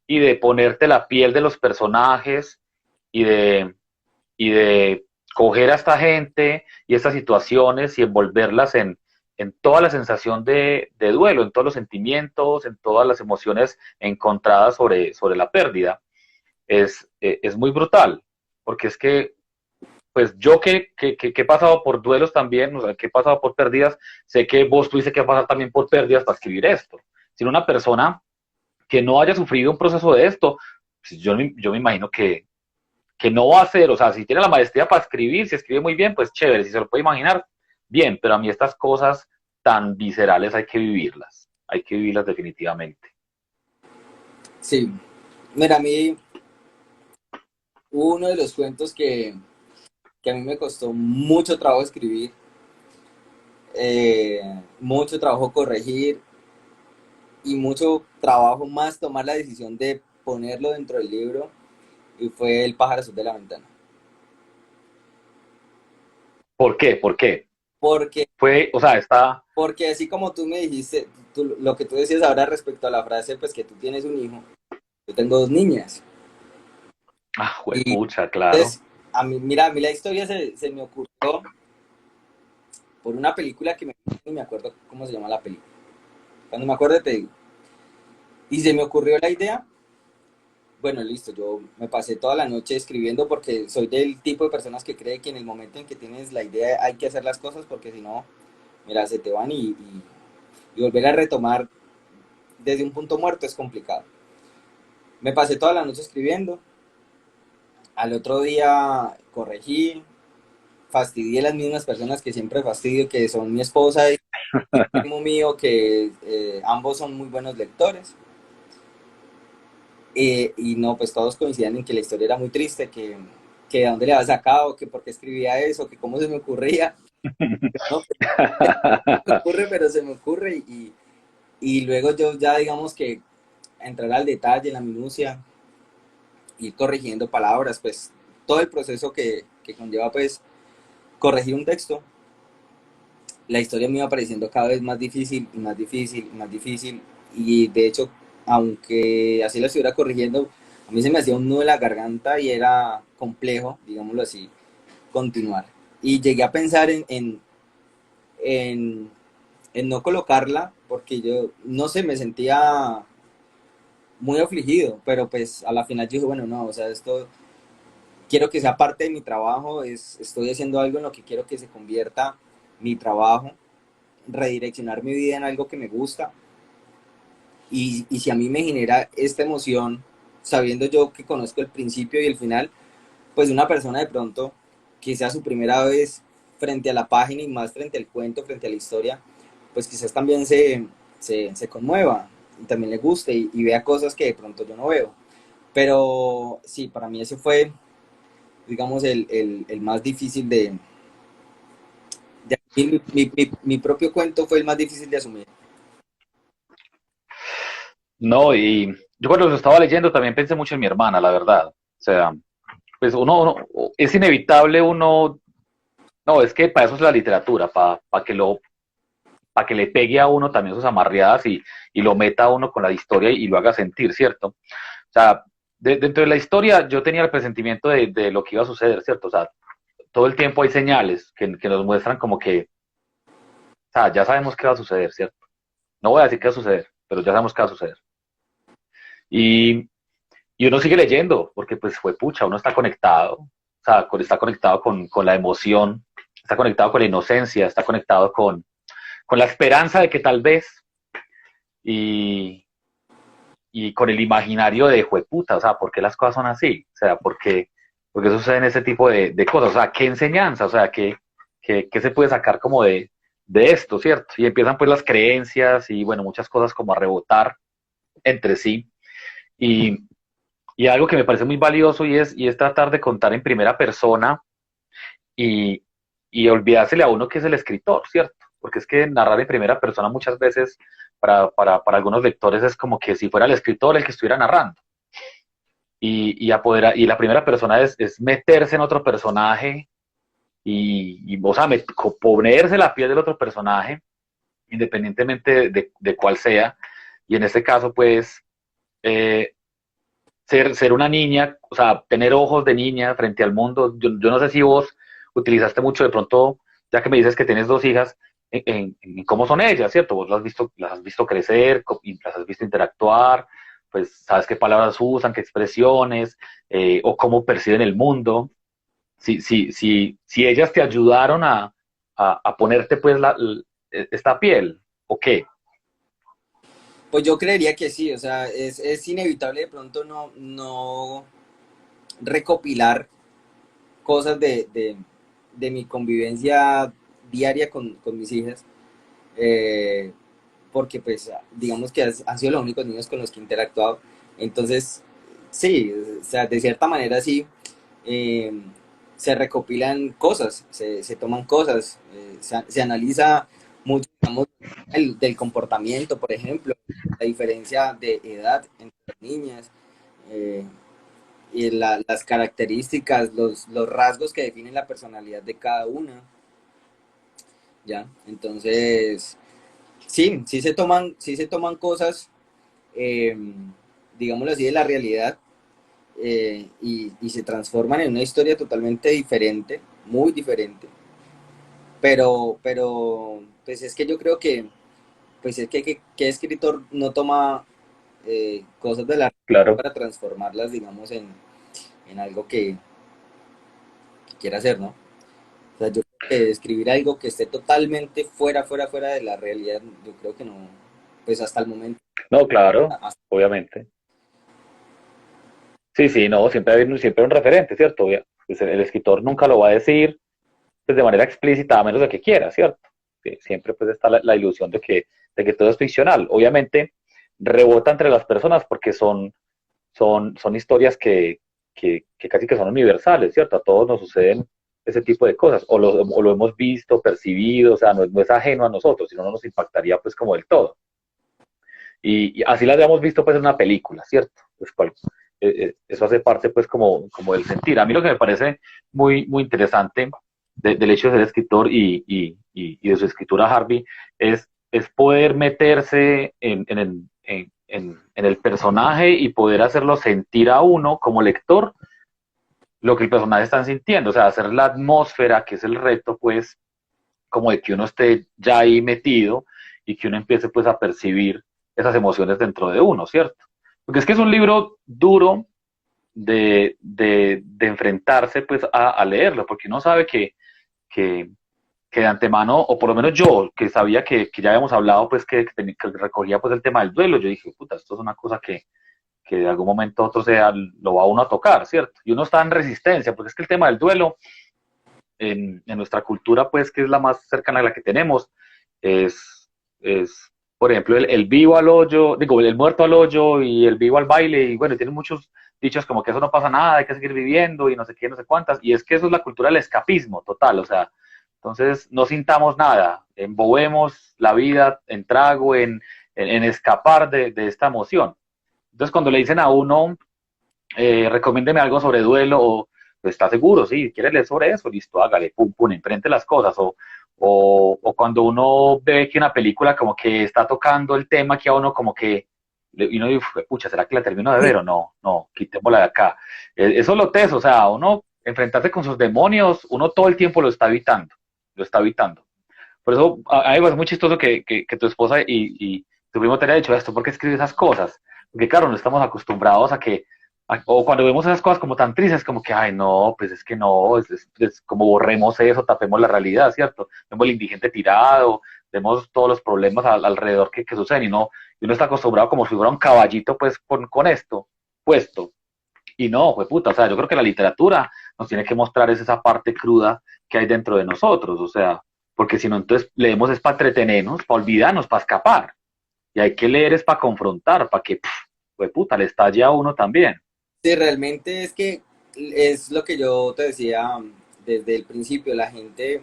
y de ponerte la piel de los personajes y y de coger a esta gente y estas situaciones y envolverlas en toda la sensación de duelo, en todos los sentimientos, en todas las emociones encontradas sobre la pérdida, es muy brutal, porque es que pues yo que he pasado por duelos también, o sea, que he pasado por pérdidas, sé que vos tuviste que pasar también por pérdidas para escribir esto. Si una persona que no haya sufrido un proceso de esto, pues yo me imagino que no va a ser, o sea, si tiene la maestría para escribir, si escribe muy bien, pues chévere, si se lo puede imaginar, bien, pero a mí estas cosas tan viscerales hay que vivirlas definitivamente. Sí, mira, a mí uno de los cuentos que a mí me costó mucho trabajo escribir, mucho trabajo corregir y mucho trabajo más tomar la decisión de ponerlo dentro del libro, y fue El pájaro azul de la ventana. ¿Por qué? ¿Por qué? Porque, Fue, o sea, está, porque así como tú me dijiste, lo que tú decías ahora respecto a la frase, pues que tú tienes un hijo, yo tengo dos niñas. Y juepucha, claro. entonces, a mí, mira, a mí la historia se me ocurrió por una película que ni me acuerdo cómo se llama la película. Cuando me acuerdo te digo. Y se me ocurrió la idea, bueno, listo, yo me pasé toda la noche escribiendo porque soy del tipo de personas que cree que en el momento en que tienes la idea hay que hacer las cosas porque si no, mira, se te van y volver a retomar desde un punto muerto es complicado. Me pasé toda la noche escribiendo, al otro día corregí, fastidié a las mismas personas que siempre fastidio, que son mi esposa y un primo mío, que ambos son muy buenos lectores. Y no, pues todos coincidían en que la historia era muy triste, que de dónde le había sacado, que por qué escribía eso, que cómo se me ocurría. No, pues, me ocurre, pero se me ocurre y luego yo ya digamos que entrar al detalle, la minucia, ir corrigiendo palabras, pues todo el proceso que conlleva pues corregir un texto, la historia me iba pareciendo cada vez más difícil y más difícil y más difícil. Y de hecho, aunque así lo estuviera corrigiendo, a mí se me hacía un nudo en la garganta y era complejo, digámoslo así, continuar. Y llegué a pensar en, en no colocarla porque yo, no sé, me sentía muy afligido, pero pues a la final yo dije, bueno, no, o sea, esto quiero que sea parte de mi trabajo, estoy haciendo algo en lo que quiero que se convierta mi trabajo, redireccionar mi vida en algo que me gusta. Y si a mí me genera esta emoción, sabiendo yo que conozco el principio y el final, pues una persona de pronto que sea su primera vez frente a la página y más frente al cuento, frente a la historia, pues quizás también se conmueva y también le guste y vea cosas que de pronto yo no veo. Pero sí, para mí ese fue, digamos, el más difícil de asumir. Mi propio cuento fue el más difícil de asumir. No, y yo cuando lo estaba leyendo también pensé mucho en mi hermana, la verdad. O sea, pues es inevitable uno, no, es que para eso es la literatura, para que le pegue a uno también sus amarreadas y lo meta a uno con la historia y lo haga sentir, ¿cierto? O sea, dentro de la historia yo tenía el presentimiento de lo que iba a suceder, ¿cierto? O sea, todo el tiempo hay señales que nos muestran como que, o sea, ya sabemos qué va a suceder, ¿cierto? No voy a decir qué va a suceder, pero ya sabemos qué va a suceder. Y, y uno sigue leyendo, porque pues fue pucha, uno está conectado, o sea, está conectado con la emoción, está conectado con la inocencia, está conectado con la esperanza de que tal vez, y, y con el imaginario de jueputa, o sea, ¿por qué las cosas son así? O sea, ¿por qué suceden ese tipo de cosas? O sea, ¿qué enseñanza? O sea, ¿qué se puede sacar como de esto, ¿cierto? Y empiezan pues las creencias y bueno, muchas cosas como a rebotar entre sí. Y, y algo que me parece muy valioso y es tratar de contar en primera persona y, y olvidársele a uno que es el escritor, ¿cierto? Porque es que narrar en primera persona muchas veces para algunos lectores es como que si fuera el escritor el que estuviera narrando. Y la primera persona es meterse en otro personaje o sea, ponerse la piel del otro personaje, independientemente de cuál sea. Y en este caso, pues, eh, ser una niña, o sea, tener ojos de niña frente al mundo. Yo no sé si vos utilizaste mucho de pronto, ya que me dices que tienes dos hijas, en cómo son ellas, ¿cierto? Vos las has visto crecer, y las has visto interactuar, pues sabes qué palabras usan, qué expresiones, o cómo perciben el mundo. Si ellas te ayudaron a ponerte pues esta piel, ¿o qué? Pues yo creería que sí, o sea, es inevitable de pronto no recopilar cosas de mi convivencia diaria con mis hijas, eh, porque pues digamos que han sido los únicos niños con los que he interactuado. Entonces, sí, o sea, de cierta manera sí, eh, se recopilan cosas, se toman cosas, se analiza mucho, digamos, del comportamiento, por ejemplo, la diferencia de edad entre las niñas, eh, y las características, los rasgos que definen la personalidad de cada una, ¿ya? Entonces, sí se toman cosas, eh, digámoslo así, de la realidad, y se transforman en una historia totalmente diferente, muy diferente. Pues es que yo creo que, pues es que escritor no toma cosas de la realidad Claro. para transformarlas, digamos, en algo que quiera hacer, ¿no? O sea, yo creo que escribir algo que esté totalmente fuera de la realidad, yo creo que no, pues hasta el momento. No, claro, obviamente. Sí, sí, no, siempre hay un referente, ¿cierto? Pues el escritor nunca lo va a decir pues, de manera explícita, a menos de que quiera, ¿cierto? Que siempre pues está la ilusión de que todo es ficcional. Obviamente rebota entre las personas porque son historias que casi que son universales, ¿cierto? A todos nos suceden ese tipo de cosas, o lo hemos visto, percibido, o sea, no es ajeno a nosotros, sino no nos impactaría pues como del todo. Y así las habíamos visto pues en una película, ¿cierto? Pues, eso hace parte pues como del sentir. A mí lo que me parece muy, muy interesante del hecho de ser escritor y de su escritura, Harvey, es poder meterse en el personaje y poder hacerlo sentir a uno como lector lo que el personaje está sintiendo, o sea, hacer la atmósfera, que es el reto, pues, como de que uno esté ya ahí metido y que uno empiece pues a percibir esas emociones dentro de uno, ¿cierto? Porque es que es un libro duro de enfrentarse pues a leerlo, porque uno sabe que, que de antemano, o por lo menos yo, que sabía que ya habíamos hablado, pues que recogía pues el tema del duelo, yo dije, puta, esto es una cosa que de algún momento otro sea, lo va uno a tocar, ¿cierto? Y uno está en resistencia, porque es que el tema del duelo en nuestra cultura, pues, que es la más cercana a la que tenemos, es por ejemplo, el vivo al hoyo, digo, el muerto al hoyo y el vivo al baile, y bueno, tiene muchos dichos como que eso no pasa nada, hay que seguir viviendo y no sé qué, no sé cuántas, y es que eso es la cultura del escapismo total, o sea, entonces no sintamos nada, embobemos la vida en trago, en escapar de esta emoción. Entonces, cuando le dicen a uno, recomiéndeme algo sobre duelo, o pues, ¿está seguro? Sí, ¿quiere leer sobre eso? Listo, hágale, pum, pum, enfrente las cosas. O cuando uno ve que una película como que está tocando el tema que a uno como que, y uno dice, pucha, ¿será que la termino de ver o no? No, quitémosla de acá. Eso es lo teso, o sea, uno enfrentarse con sus demonios, uno todo el tiempo lo está evitando. Por eso, a mí me muy chistoso que tu esposa y tu primo te haya dicho esto, ¿por qué escribes esas cosas? Porque claro, no estamos acostumbrados a que, o cuando vemos esas cosas como tan tristes, como que, ay, no, pues es que no, es como borremos eso, tapemos la realidad, ¿cierto? Vemos el indigente tirado, vemos todos los problemas alrededor que suceden, y uno está acostumbrado como si fuera un caballito, pues, con esto puesto. Y no, fue puta, o sea, yo creo que la literatura nos tiene que mostrar esa parte cruda que hay dentro de nosotros, o sea, porque si no, entonces leemos es para entretenernos, para olvidarnos, para escapar. Y hay que leer es para confrontar, para que, fue puta, le estalle a uno también. Sí, realmente es que es lo que yo te decía desde el principio, la gente,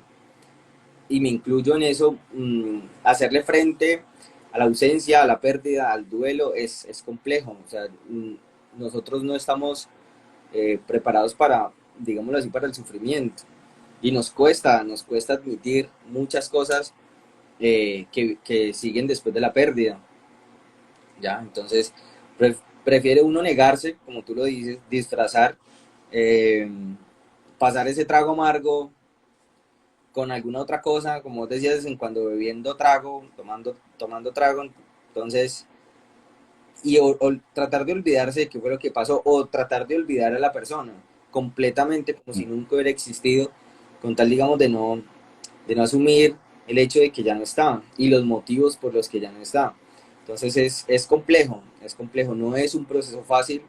y me incluyo en eso, hacerle frente a la ausencia, a la pérdida, al duelo, es complejo. O sea, nosotros no estamos preparados para, digámoslo así, para el sufrimiento. Y nos cuesta admitir muchas cosas que siguen después de la pérdida. ¿Ya? Entonces, prefiere uno negarse, como tú lo dices, disfrazar, eh, pasar ese trago amargo con alguna otra cosa, como vos decías, en cuando bebiendo trago, tomando trago, entonces, o tratar de olvidarse de qué fue lo que pasó, o tratar de olvidar a la persona completamente, como si nunca hubiera existido, con tal, digamos, de no asumir el hecho de que ya no está y los motivos por los que ya no está. Entonces es complejo, no es un proceso fácil,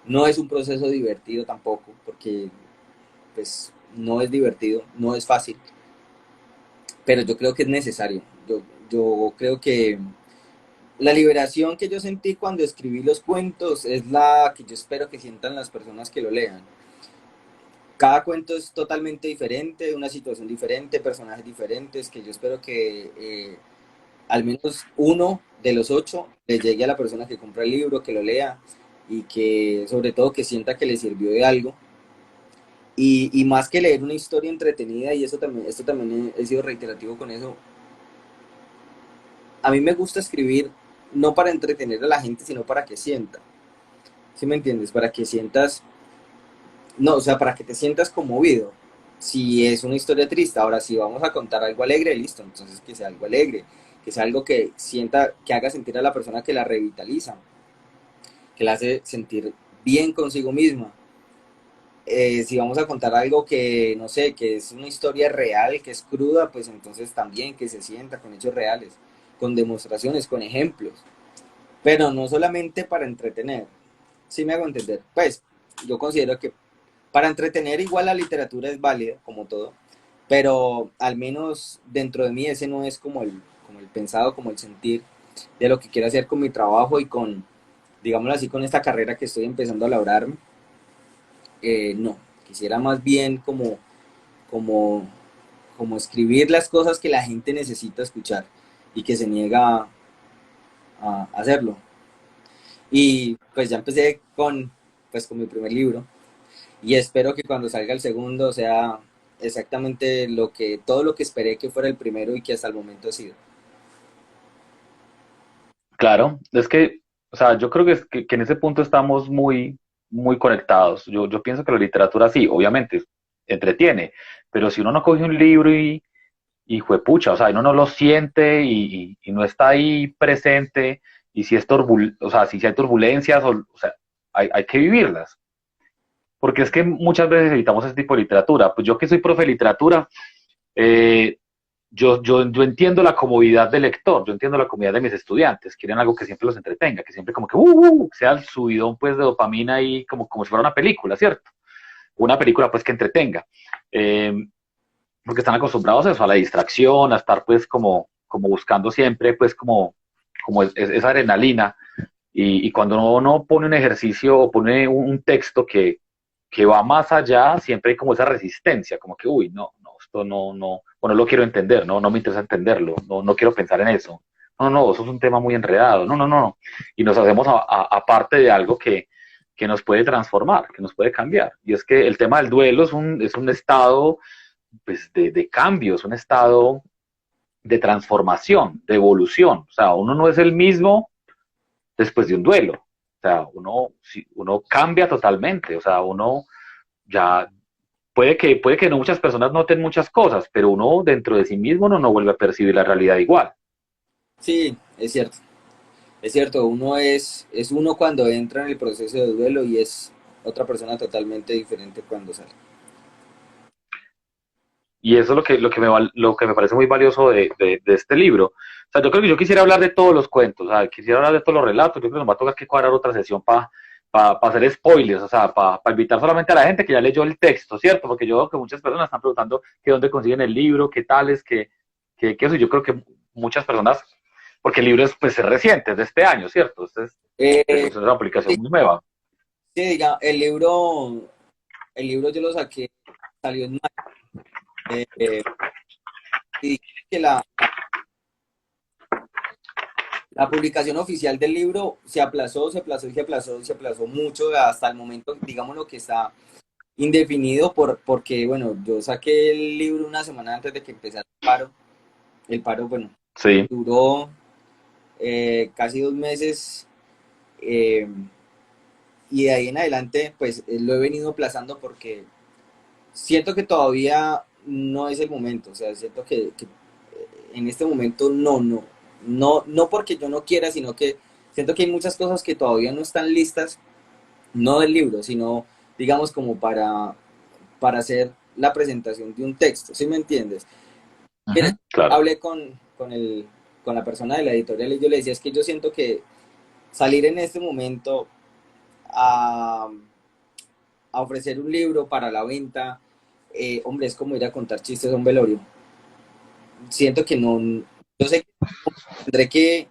no es un proceso divertido tampoco, porque pues no es divertido, no es fácil, pero yo creo que es necesario. Yo creo que la liberación que yo sentí cuando escribí los cuentos es la que yo espero que sientan las personas que lo lean. Cada cuento es totalmente diferente, una situación diferente, personajes diferentes, que yo espero que al menos uno de los 8 le llegue a la persona que compra el libro, que lo lea y que sobre todo que sienta que le sirvió de algo. Y más que leer una historia entretenida, y eso también, esto también he sido reiterativo con eso, a mí me gusta escribir no para entretener a la gente, sino para que sienta. ¿Sí me entiendes? Para que sientas, no, o sea, para que te sientas conmovido. Si es una historia triste, ahora si vamos a contar algo alegre, listo, entonces que sea algo alegre, que sea algo que sienta, que haga sentir a la persona que la revitaliza, que la hace sentir bien consigo misma. Si vamos a contar algo que, no sé, que es una historia real, que es cruda, pues entonces también que se sienta con hechos reales, con demostraciones, con ejemplos, pero no solamente para entretener. ¿Sí me hago entender? Pues yo considero que para entretener igual la literatura es válida, como todo, pero al menos dentro de mí ese no es como el pensado, como el sentir de lo que quiero hacer con mi trabajo y con, digámoslo así, con esta carrera que estoy empezando a labrarme. No, quisiera más bien como, como escribir las cosas que la gente necesita escuchar y que se niega a hacerlo. Y pues ya empecé con mi primer libro y espero que cuando salga el segundo sea exactamente todo lo que esperé que fuera el primero y que hasta el momento ha sido. Claro, es que, o sea, yo creo que en ese punto estamos muy, muy conectados. Yo pienso que la literatura sí, obviamente, entretiene, pero si uno no coge un libro y juepucha, o sea, uno no lo siente y no está ahí presente, y si es o sea, si hay turbulencias, o sea, hay que vivirlas. Porque es que muchas veces evitamos ese tipo de literatura. Pues yo que soy profe de literatura, eh, yo entiendo la comodidad del lector, yo entiendo la comodidad de mis estudiantes, quieren algo que siempre los entretenga, que siempre como que sea el subidón pues de dopamina y como si fuera una película, ¿cierto? Una película pues que entretenga. Eh, Porque están acostumbrados a eso, a la distracción, a estar pues como buscando siempre pues como esa adrenalina. Y cuando uno pone un ejercicio o pone un texto que va más allá, siempre hay como esa resistencia, como que, uy, no, esto no, o no lo quiero entender, no me interesa entenderlo, no quiero pensar en eso. no, no, eso es un tema muy enredado, no, no, no. Y nos hacemos aparte de algo que nos puede transformar, que nos puede cambiar. Y es que el tema del duelo es un estado pues, de cambio, es un estado de transformación, de evolución. O sea, uno no es el mismo después de un duelo. O sea, uno, uno cambia totalmente. O sea, uno ya puede que no muchas personas noten muchas cosas, pero uno dentro de sí mismo no vuelve a percibir la realidad igual. Sí, es cierto, uno es uno cuando entra en el proceso de duelo y es otra persona totalmente diferente cuando sale. Y eso es lo que me parece muy valioso de este libro. O sea, yo creo que yo quisiera hablar de todos los cuentos, o sea, quisiera hablar de todos los relatos. Yo creo que nos va a tocar que cuadrar otra sesión para hacer spoilers, o sea, para invitar solamente a la gente que ya leyó el texto, ¿cierto? Porque yo veo que muchas personas están preguntando que dónde consiguen el libro, qué tales, que eso. Y yo creo que muchas personas, porque el libro es, pues, es reciente, es de este año, ¿cierto? Es una publicación Sí, muy nueva. sí, diga, el libro yo lo saqué, salió en mayo, y dije que la publicación oficial del libro se aplazó, se aplazó y se aplazó, se aplazó mucho hasta el momento, digamos lo que está indefinido porque, bueno, yo saqué el libro una semana antes de que empezara el paro, bueno, Sí. duró casi 2 meses, eh, y de ahí en adelante, pues lo he venido aplazando porque siento que todavía no es el momento, o sea, siento que en este momento no porque yo no quiera, sino que siento que hay muchas cosas que todavía no están listas, no del libro, sino digamos como para hacer la presentación de un texto, ¿sí me entiendes? Mira, Ujú, claro. hablé con la persona de la editorial y yo le decía, es que yo siento que salir en este momento a, a ofrecer un libro para la venta, hombre, es como ir a contar chistes a un velorio. Siento que no, yo sé que tendré que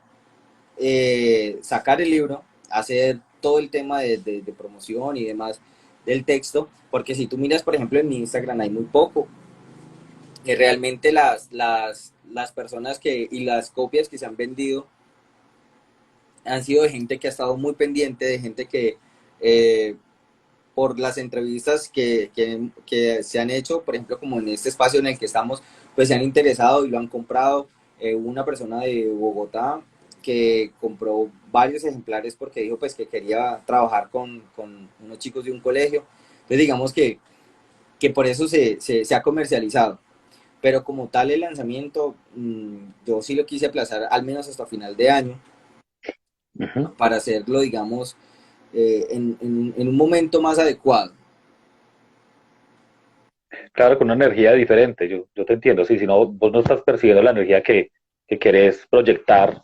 sacar el libro, hacer todo el tema de promoción y demás del texto, porque si tú miras, por ejemplo, en mi Instagram hay muy poco. Realmente las personas y las copias que se han vendido han sido de gente que ha estado muy pendiente, de gente que eh, por las entrevistas que se han hecho, por ejemplo, como en este espacio en el que estamos, pues se han interesado y lo han comprado. Una persona de Bogotá que compró varios ejemplares porque dijo pues que quería trabajar con unos chicos de un colegio. Entonces digamos que por eso se ha comercializado. Pero como tal el lanzamiento, yo sí lo quise aplazar al menos hasta final de año Ujú. para hacerlo, digamos, en un momento más adecuado. Claro, con una energía diferente, yo te entiendo, sí, si no, vos no estás percibiendo la energía que querés proyectar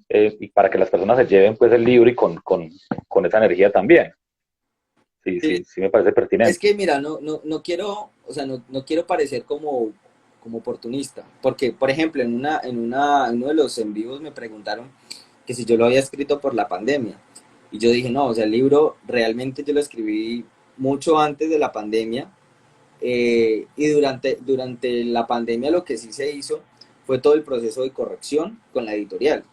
y para que las personas se lleven pues el libro y con esa energía también. Sí, Sí, sí, sí me parece es pertinente. que mira, no quiero, o sea, no quiero parecer como oportunista, porque, por ejemplo, en uno de los en vivos me preguntaron que si yo lo había escrito por la pandemia, y yo dije, no, o sea, el libro realmente yo lo escribí mucho antes de la pandemia, y durante la pandemia lo que sí se hizo fue todo el proceso de corrección con la editorial.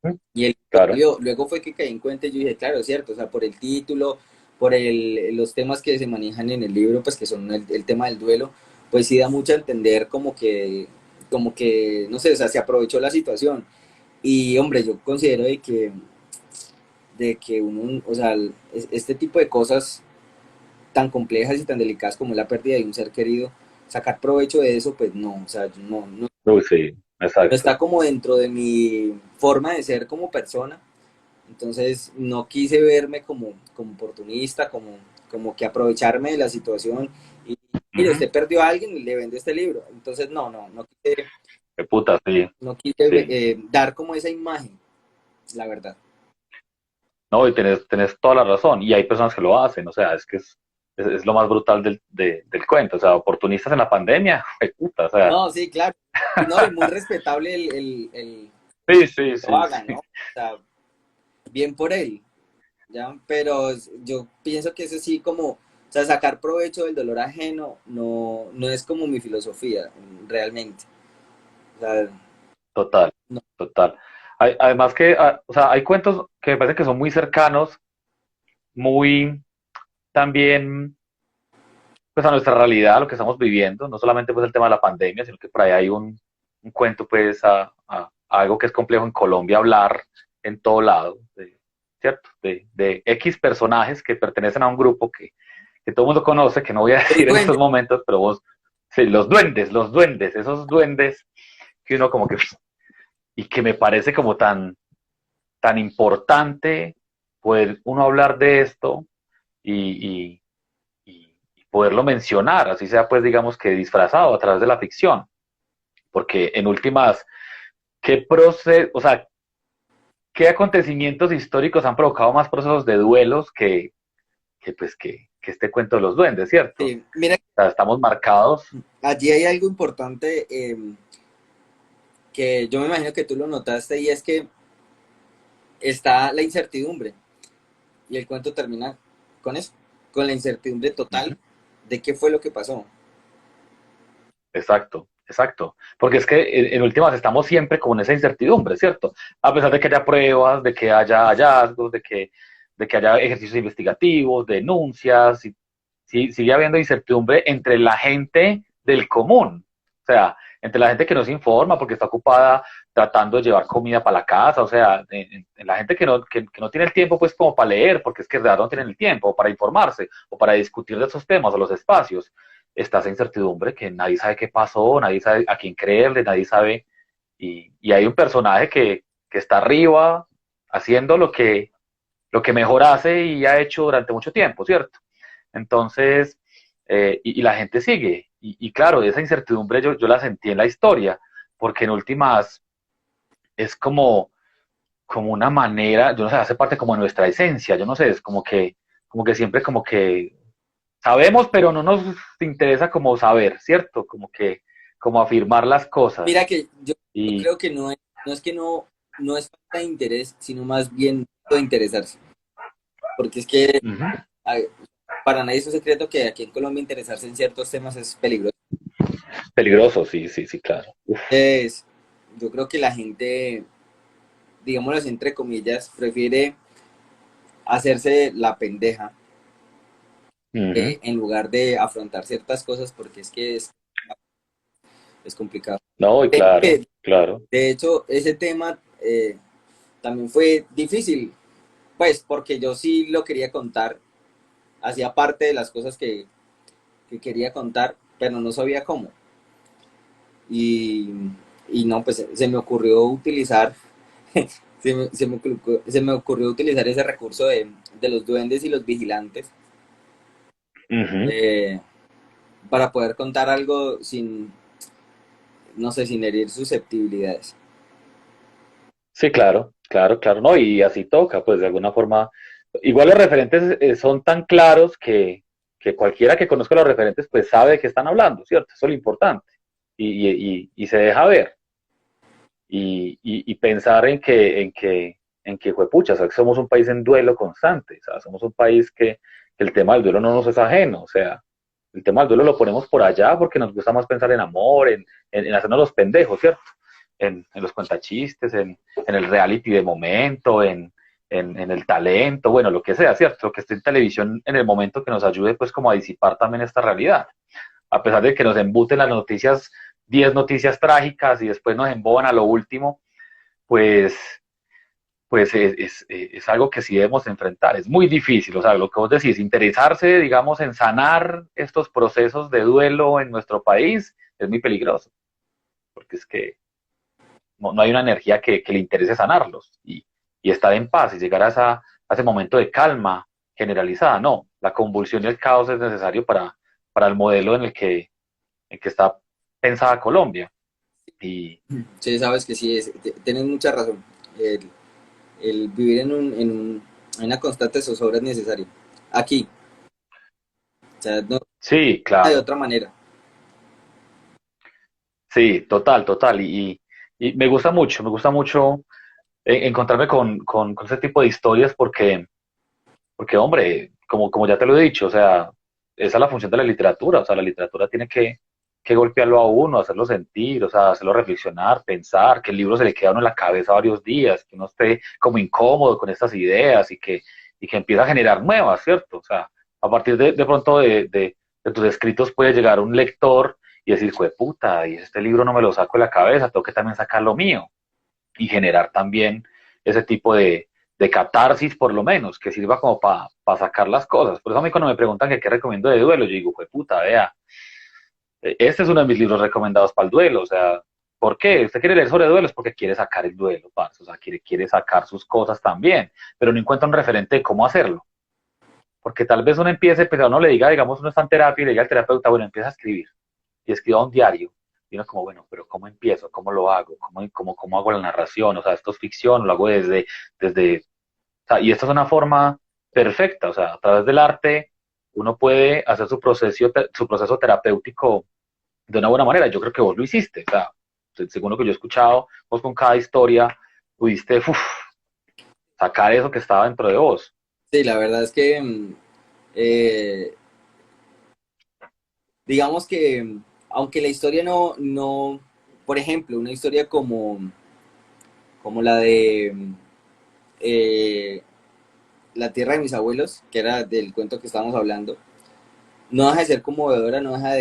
Ujú. Y el libro Claro. salió. Luego fue que caí en cuenta y yo dije, claro, es cierto, o sea, por el título, por los temas que se manejan en el libro, pues que son el tema del duelo, pues sí da mucho a entender como que, no sé, o sea, se aprovechó la situación. Y hombre, yo considero de que uno, o sea, este tipo de cosas tan complejas y tan delicadas como la pérdida de un ser querido, sacar provecho de eso, pues no, o sea, Uy, sí, no exacto. está como dentro de mi forma de ser como persona. Entonces no quise verme como oportunista, como que aprovecharme de la situación y mire, Ujú. usted perdió a alguien y le vende este libro. Entonces Qué puta, sí, no quise sí. dar como esa imagen, la verdad. No, y tenés toda la razón. Y hay personas que lo hacen, o sea, es que es lo más brutal del cuento. O sea, oportunistas en la pandemia, qué puta, o sea, No, sí, claro. Y no, y muy respetable el sí, sí, lo sí, haga, ¿no? sí. O sea, bien por él, ¿ya? Pero yo pienso que eso sí como, o sea, sacar provecho del dolor ajeno no es como mi filosofía, realmente. O sea, Total, no. total. Además que, o sea, hay cuentos que me parece que son muy cercanos, muy también pues a nuestra realidad, a lo que estamos viviendo, no solamente pues el tema de la pandemia, sino que por ahí hay un cuento pues a algo que es complejo en Colombia hablar en todo lado, ¿cierto? De X personajes que pertenecen a un grupo que todo el mundo conoce, que no voy a Los decir en estos duendes. momentos, pero vos, sí, los duendes, esos duendes que uno como que, y que me parece como tan importante poder uno hablar de esto y, y poderlo mencionar, así sea pues digamos que disfrazado a través de la ficción, porque en últimas, ¿qué proceso, o sea, qué acontecimientos históricos han provocado más procesos de duelos que este cuento de los duendes, ¿cierto? O Sí, mira, sea, estamos marcados. allí hay algo importante que yo me imagino que tú lo notaste y es que está la incertidumbre y el cuento termina con eso, con la incertidumbre total Uh-huh. de qué fue lo que pasó. Exacto, exacto. Porque es que en últimas estamos siempre con esa incertidumbre, ¿cierto? A pesar de que haya pruebas, de que haya hallazgos, de que haya ejercicios investigativos, denuncias, sigue habiendo incertidumbre entre la gente del común. O sea, entre la gente que no se informa porque está ocupada tratando de llevar comida para la casa, o sea, en la gente que no tiene el tiempo pues como para leer, porque es que de verdad no tienen el tiempo, o para informarse, o para discutir de esos temas o los espacios está esa incertidumbre que nadie sabe qué pasó, nadie sabe a quién creerle, nadie sabe. Y hay un personaje que está arriba haciendo lo que mejor hace y ha hecho durante mucho tiempo, ¿cierto? Entonces, y la gente sigue. Y claro, esa incertidumbre yo la sentí en la historia, porque en últimas es como una manera, yo no sé, hace parte como de nuestra esencia, yo no sé, es como que siempre como que sabemos, pero no nos interesa como saber, ¿cierto? Como afirmar las cosas. Mira que yo Y creo que no es que no es falta de interés, sino más bien de interesarse. Porque es que uh-huh, ay, para nadie es un secreto que aquí en Colombia interesarse en ciertos temas es peligroso. peligroso, sí, sí, sí, claro. Uf, Entonces, yo creo que la gente, digámoslo así, entre comillas, prefiere hacerse la pendeja uh-huh. en lugar de afrontar ciertas cosas porque es que es complicado. No, y claro, claro. De hecho, ese tema también fue difícil, pues porque yo sí lo quería contar, hacía parte de las cosas que quería contar, pero no sabía cómo. Y, y no, pues se me ocurrió utilizar, se me ocurrió utilizar ese recurso de los duendes y los vigilantes Uh-huh. eh, para poder contar algo sin, no sé, sin herir susceptibilidades. Sí, claro, claro, claro, no, y así toca, pues de alguna forma. Igual los referentes son tan claros que cualquiera que conozca los referentes, pues sabe de qué están hablando, ¿cierto? Eso es lo importante. Y se deja ver. Y pensar en que juepucha, o sea, que somos un país en duelo constante, o sea, somos un país que el tema del duelo no nos es ajeno, o sea, el tema del duelo lo ponemos por allá porque nos gusta más pensar en amor, en hacernos los pendejos, ¿cierto? En los cuentachistes, en el reality de momento, en el talento, bueno, lo que sea, ¿cierto? Lo que esté en televisión en el momento que nos ayude pues como a disipar también esta realidad. A pesar de que nos embuten las noticias, 10 noticias trágicas y después nos emboban a lo último, pues, pues es algo que sí debemos enfrentar. Es muy difícil, o sea, lo que vos decís, interesarse, digamos, en sanar estos procesos de duelo en nuestro país es muy peligroso, porque es que no hay una energía que le interese sanarlos y estar en paz y llegar a ese momento de calma generalizada. No, la convulsión y el caos es necesario para el modelo en que está pensada Colombia. Y Sí, sabes que sí, tienes mucha razón. El, el vivir en una constante zozobra es necesario. Aquí, o sea, no sí, hay claro, otra manera. sí, total, total. Y me gusta mucho encontrarme con ese tipo de historias porque, hombre, como ya te lo he dicho, o sea, esa es la función de la literatura, o sea, la literatura tiene que golpearlo a uno, hacerlo sentir, o sea, hacerlo reflexionar, pensar, que el libro se le queda a uno en la cabeza varios días, que uno esté como incómodo con estas ideas y que empiece a generar nuevas, ¿cierto? O sea, a partir de pronto de tus escritos puede llegar un lector y decir, puta, y este libro no me lo saco de la cabeza, tengo que también sacar lo mío y generar también ese tipo de catarsis por lo menos, que sirva como para sacar las cosas. Por eso a mí cuando me preguntan que qué recomiendo de duelo, yo digo, puta, vea, este es uno de mis libros recomendados para el duelo, o sea, ¿por qué? Usted quiere leer sobre duelos porque quiere sacar el duelo, parce, o sea, quiere sacar sus cosas también, pero no encuentra un referente de cómo hacerlo. Porque tal vez uno empiece, pero uno le diga, digamos, uno está en terapia y le diga al terapeuta, bueno, empieza a escribir y escriba un diario. Y uno como, bueno, pero ¿cómo empiezo? ¿Cómo lo hago? ¿Cómo hago la narración? O sea, esto es ficción, lo hago desde, o sea, y esta es una forma perfecta, o sea, a través del arte uno puede hacer su proceso terapéutico de una buena manera. Yo creo que vos lo hiciste, o sea, según lo que yo he escuchado, vos con cada historia pudiste sacar eso que estaba dentro de vos. Sí, la verdad es que, eh, digamos que, aunque la historia no, por ejemplo, una historia como la de eh, La tierra de mis abuelos, que era del cuento que estábamos hablando, no deja de ser conmovedora, no deja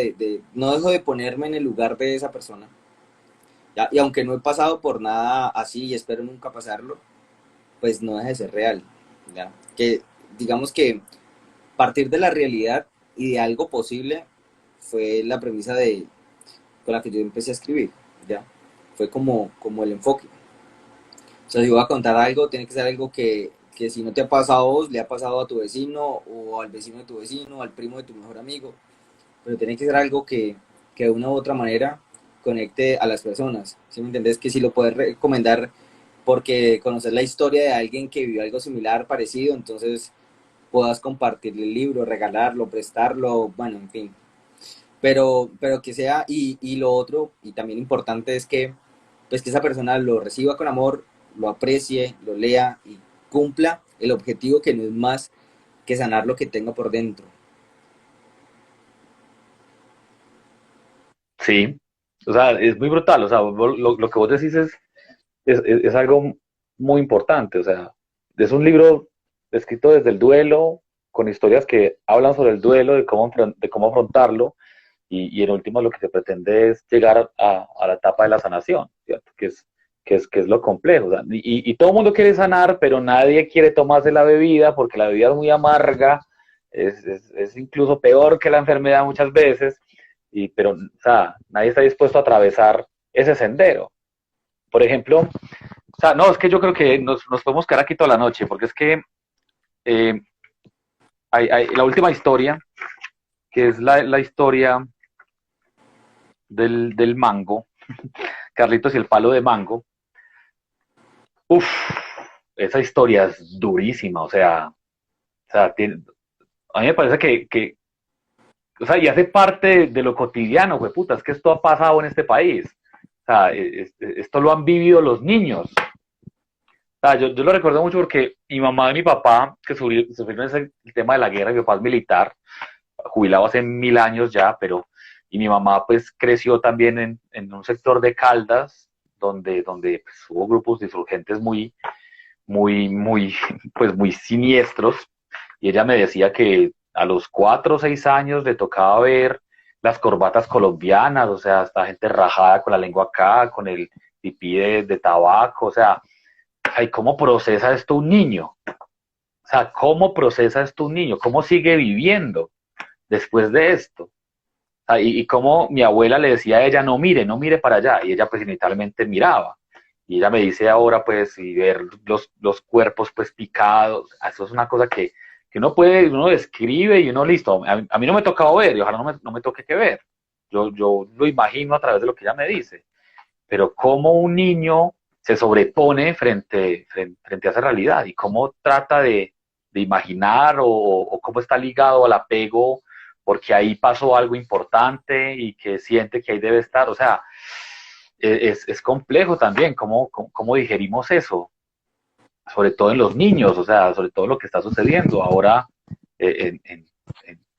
no dejo de ponerme en el lugar de esa persona. ¿Ya? Y aunque no he pasado por nada así y espero nunca pasarlo, pues no deja de ser real. ¿Ya? Que digamos que partir de la realidad y de algo posible fue la premisa con la que yo empecé a escribir. ¿Ya? Fue como el enfoque. O sea, si voy a contar algo, tiene que ser algo que si no te ha pasado a vos, le ha pasado a tu vecino, o al vecino de tu vecino, o al primo de tu mejor amigo, pero tiene que ser algo que de una u otra manera conecte a las personas. ¿Sí me entendés? Que si lo puedes recomendar porque conocer la historia de alguien que vivió algo similar, parecido, entonces puedas compartirle el libro, regalarlo, prestarlo, bueno, en fin. Pero que sea, y lo otro, y también importante es que, pues que esa persona lo reciba con amor, lo aprecie, lo lea y cumpla el objetivo que no es más que sanar lo que tenga por dentro. Sí, o sea, es muy brutal, o sea, lo que vos decís es algo muy importante, o sea, es un libro escrito desde el duelo, con historias que hablan sobre el duelo, de cómo afrontarlo, y en último lo que se pretende es llegar a la etapa de la sanación, ¿cierto? Que es lo complejo, o sea, y todo el mundo quiere sanar, pero nadie quiere tomarse la bebida porque la bebida es muy amarga, es incluso peor que la enfermedad muchas veces, pero o sea, nadie está dispuesto a atravesar ese sendero. Por ejemplo, o sea, no, es que yo creo que nos podemos quedar aquí toda la noche, porque es que eh, hay la última historia, que es la historia del mango, Carlitos y el palo de mango. Uf, esa historia es durísima, a mí me parece o sea, y hace parte de lo cotidiano, güey, puta, es que esto ha pasado en este país. O sea, esto lo han vivido los niños. O sea, yo lo recuerdo mucho porque mi mamá y mi papá, que sufrieron el tema de la guerra, mi papá es militar, jubilado hace 1000 años ya, pero, y mi mamá pues creció también en un sector de Caldas, donde pues, hubo grupos de insurgentes muy, pues muy siniestros, y ella me decía que a los 4 o 6 años le tocaba ver las corbatas colombianas, o sea, esta gente rajada con la lengua acá, con el pipí de tabaco, o sea, ay, ¿cómo procesa esto un niño? O sea, ¿cómo procesa esto un niño? ¿Cómo sigue viviendo después de esto? Y como mi abuela le decía a ella, no mire para allá, y ella pues inevitablemente miraba. Y ella me dice ahora, pues, y ver los cuerpos pues picados, eso es una cosa que uno describe y uno listo. A mí no me ha tocado ver, y ojalá no me toque que ver. Yo lo imagino a través de lo que ella me dice. Pero cómo un niño se sobrepone frente a esa realidad y cómo trata de imaginar o cómo está ligado al apego porque ahí pasó algo importante y que siente que ahí debe estar. O sea, es complejo también cómo digerimos eso, sobre todo en los niños, o sea, sobre todo lo que está sucediendo ahora en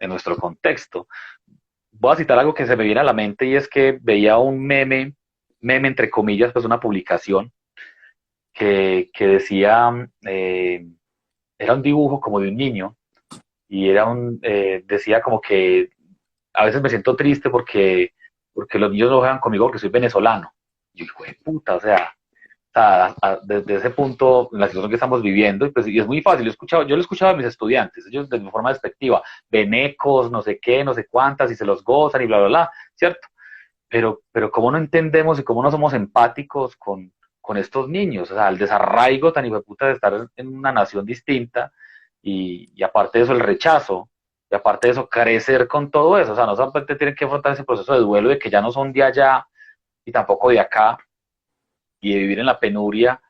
nuestro contexto. voy a citar algo que se me viene a la mente y es que veía un meme entre comillas, pues una publicación que decía, era un dibujo como de un niño y decía como que a veces me siento triste porque los niños no juegan conmigo porque soy venezolano. Y yo, hijo de puta, o sea, desde ese punto, en la situación que estamos viviendo, y es muy fácil, yo lo he escuchado a mis estudiantes, ellos de forma despectiva, venecos, no sé qué, no sé cuántas, y se los gozan y bla, bla, bla, ¿cierto? Pero cómo no entendemos y cómo no somos empáticos con estos niños, o sea, el desarraigo tan hijueputa de estar en una nación distinta, y aparte de eso, el rechazo, y aparte de eso, crecer con todo eso, o sea, no solamente tienen que afrontar ese proceso de duelo de que ya no son de allá y tampoco de acá, y de vivir en la penuria,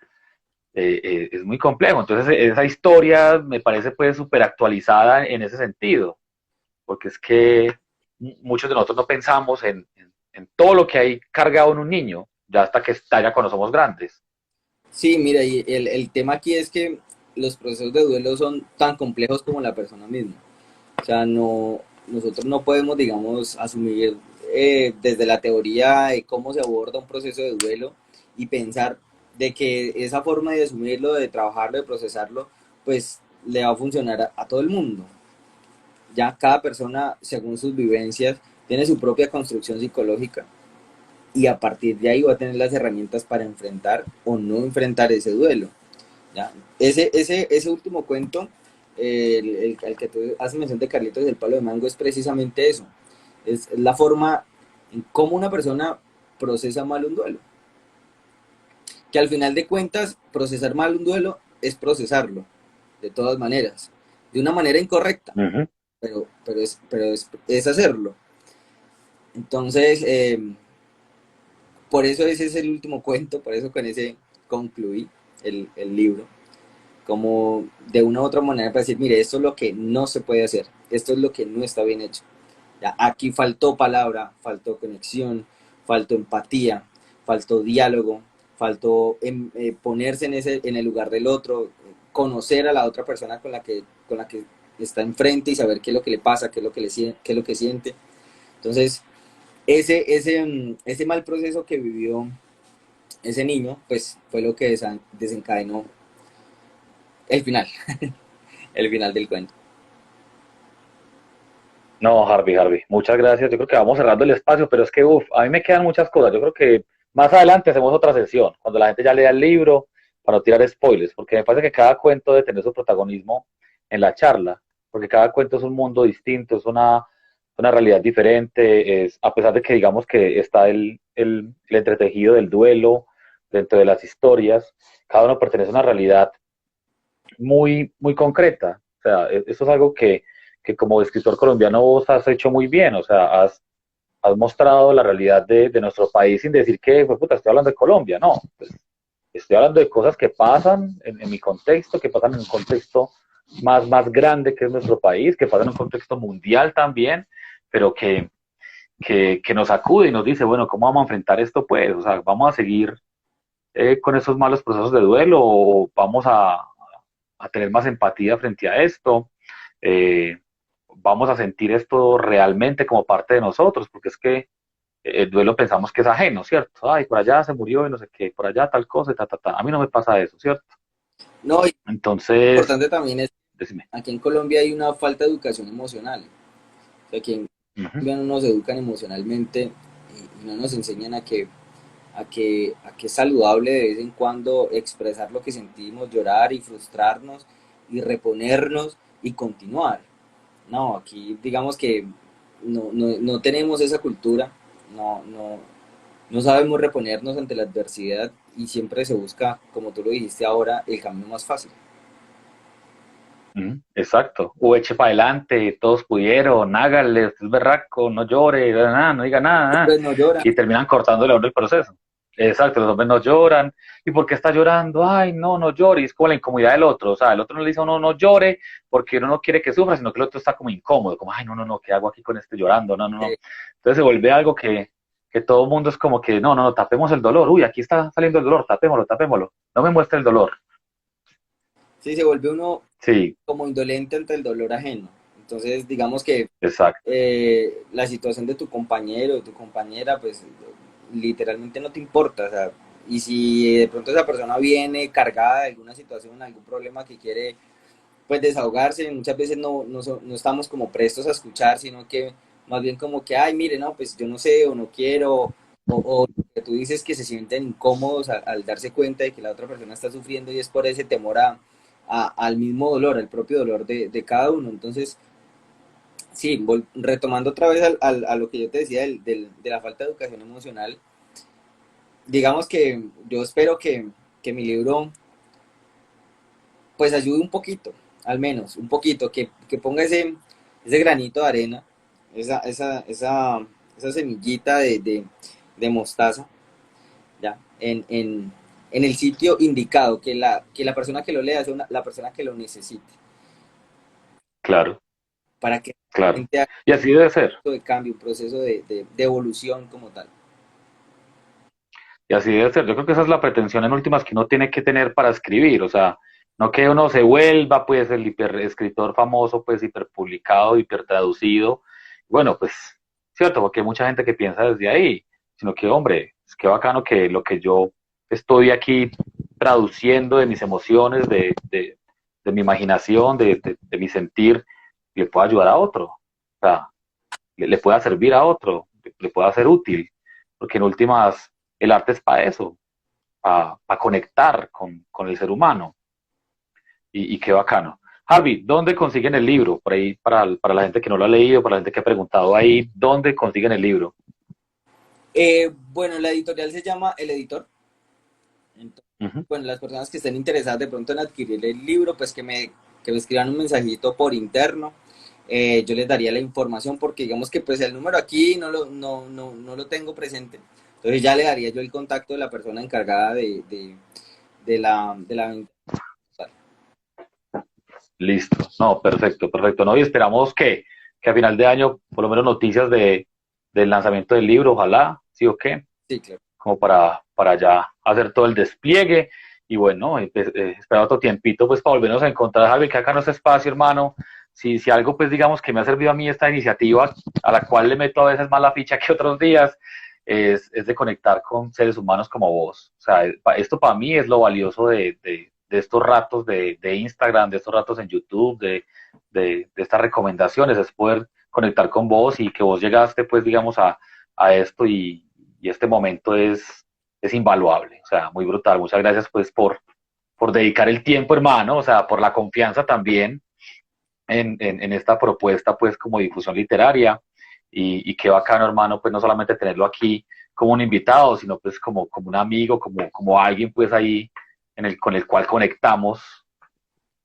es muy complejo. Entonces, esa historia me parece pues súper actualizada en ese sentido, porque es que muchos de nosotros no pensamos en todo lo que hay cargado en un niño, ya hasta que estalla cuando somos grandes. Sí, mira, y el tema aquí es que los procesos de duelo son tan complejos como la persona misma. O sea, nosotros no podemos, digamos, asumir desde la teoría de cómo se aborda un proceso de duelo y pensar de que esa forma de asumirlo, de trabajarlo, de procesarlo, pues le va a funcionar a todo el mundo. Ya cada persona, según sus vivencias, tiene su propia construcción psicológica y a partir de ahí va a tener las herramientas para enfrentar o no enfrentar ese duelo. ¿Ya? Ese último cuento, el que tú haces mención de Carlitos del Palo de Mango, es precisamente eso. Es la forma en cómo una persona procesa mal un duelo. Que al final de cuentas, procesar mal un duelo es procesarlo, de todas maneras. De una manera incorrecta, Uh -huh. es hacerlo. Entonces, por eso ese es el último cuento, por eso con ese concluí el libro. Como de una u otra manera para decir, mire, esto es lo que no se puede hacer, esto es lo que no está bien hecho. Ya, aquí faltó palabra, faltó conexión, faltó empatía, faltó diálogo, faltó ponerse en el lugar del otro, conocer a la otra persona con la que está enfrente y saber qué es lo que le pasa, qué es lo que, qué es lo que siente. Entonces, ese mal proceso que vivió ese niño, pues fue lo que desencadenó el final, el final del cuento. No, Harvey, muchas gracias. Yo creo que vamos cerrando el espacio, pero es que, uff, a mí me quedan muchas cosas. Yo creo que más adelante hacemos otra sesión, cuando la gente ya lea el libro, para no tirar spoilers, porque me parece que cada cuento debe tener su protagonismo en la charla, porque cada cuento es un mundo distinto, es una realidad diferente, a pesar de que digamos que está el entretejido del duelo dentro de las historias, cada uno pertenece a una realidad muy concreta. O sea, eso es algo que como escritor colombiano vos has hecho muy bien. O sea, has mostrado la realidad de nuestro país sin decir que, pues, puta, estoy hablando de Colombia. No, pues, estoy hablando de cosas que pasan en mi contexto, que pasan en un contexto más grande que es nuestro país, que pasan en un contexto mundial también, pero que nos acude y nos dice, bueno, ¿cómo vamos a enfrentar esto? Pues, o sea, ¿vamos a seguir con esos malos procesos de duelo o vamos a tener más empatía frente a esto? Eh, Vamos a sentir esto realmente como parte de nosotros, porque es que el duelo pensamos que es ajeno, ¿cierto? Ay, por allá se murió y no sé qué, por allá tal cosa y ta, ta, ta. A mí no me pasa eso, ¿cierto? No, y Entonces, importante también es, decime. aquí en Colombia hay una falta de educación emocional. O sea, aquí en Uh -huh. Colombia no nos educan emocionalmente y no nos enseñan a que es saludable de vez en cuando expresar lo que sentimos, llorar y frustrarnos y reponernos y continuar. No, aquí digamos que no tenemos esa cultura, no sabemos reponernos ante la adversidad y siempre se busca, como tú lo dijiste ahora, el camino más fácil. Exacto. O eche para adelante, todos pudieron, hágale, usted es berraco, no llore, nada, no diga nada, nada. Hombres no lloran. Y terminan cortándole a uno el proceso. Exacto, los hombres no lloran. ¿Y por qué está llorando? Ay, no, no llore. Y es como la incomodidad del otro. O sea, el otro no le dice a uno no llore porque uno no quiere que sufra, sino que el otro está como incómodo, como, ay, no, no, no, ¿qué hago aquí con este llorando? No, no, no. Eh, Entonces se vuelve algo que todo el mundo es como que, no, no, no, tapemos el dolor. Uy, aquí está saliendo el dolor, tapémoslo, tapémoslo. No me muestre el dolor. sí, se vuelve uno Sí. como indolente ante el dolor ajeno. Entonces, digamos que exacto. la situación de tu compañero, de tu compañera, pues literalmente no te importa, o sea, y si de pronto esa persona viene cargada de alguna situación, algún problema que quiere pues desahogarse, muchas veces no estamos como prestos a escuchar, sino que más bien como que, ay, mire, no, pues yo no sé o no quiero, o que tú dices que se sienten incómodos al darse cuenta de que la otra persona está sufriendo y es por ese temor al mismo dolor, al propio dolor de cada uno. Entonces, sí, retomando otra vez a lo que yo te decía de la falta de educación emocional, digamos que yo espero que mi libro pues ayude un poquito, al menos, un poquito, que ponga ese granito de arena, esa semillita de mostaza, ¿ya? En el sitio indicado, que la persona que lo lea sea la persona que lo necesite, Claro, para que claro. realmente haga Y así debe ser. un proceso de cambio, un proceso de evolución como tal. Y así debe ser. Yo creo que esa es la pretensión en últimas que uno tiene que tener para escribir. O sea, no que uno se vuelva pues el hiperescritor famoso, pues hiperpublicado, hipertraducido. Bueno, pues cierto, porque hay mucha gente que piensa desde ahí, sino que, hombre, es que bacano que lo que yo estoy aquí traduciendo de mis emociones, de mi imaginación, de mi sentir, le pueda ayudar a otro. O sea, le pueda servir a otro, le pueda ser útil. Porque en últimas el arte es para eso, para conectar con el ser humano. Y qué bacano. Harvey, ¿dónde consiguen el libro? Por ahí, para la gente que no lo ha leído, para la gente que ha preguntado ahí, ¿dónde consiguen el libro? Bueno, la editorial se llama El Editor. Entonces, Ujú. bueno, las personas que estén interesadas de pronto en adquirir el libro, pues que me escriban un mensajito por interno. Yo les daría la información porque digamos que pues el número aquí no lo tengo presente. Entonces ya le daría yo el contacto de la persona encargada de la venta. Listo. No, perfecto, perfecto. No, y esperamos que a final de año, por lo menos noticias del lanzamiento del libro, ojalá, sí o qué, Sí, claro. como para ya hacer todo el despliegue. Y bueno, esperar otro tiempito pues para volvernos a encontrar, Javi, que acá no es espacio, hermano. Si algo pues digamos que me ha servido a mí esta iniciativa, a la cual le meto a veces más la ficha que otros días, es de conectar con seres humanos como vos. O sea, esto para mí es lo valioso de estos ratos de Instagram, de estos ratos en YouTube, de estas recomendaciones, es poder conectar con vos y que vos llegaste pues digamos a esto y este momento es invaluable, o sea, muy brutal. Muchas gracias pues por dedicar el tiempo, hermano, o sea, por la confianza también en esta propuesta pues como difusión literaria y qué bacano, hermano, pues no solamente tenerlo aquí como un invitado, sino pues como un amigo, como alguien pues ahí con el cual conectamos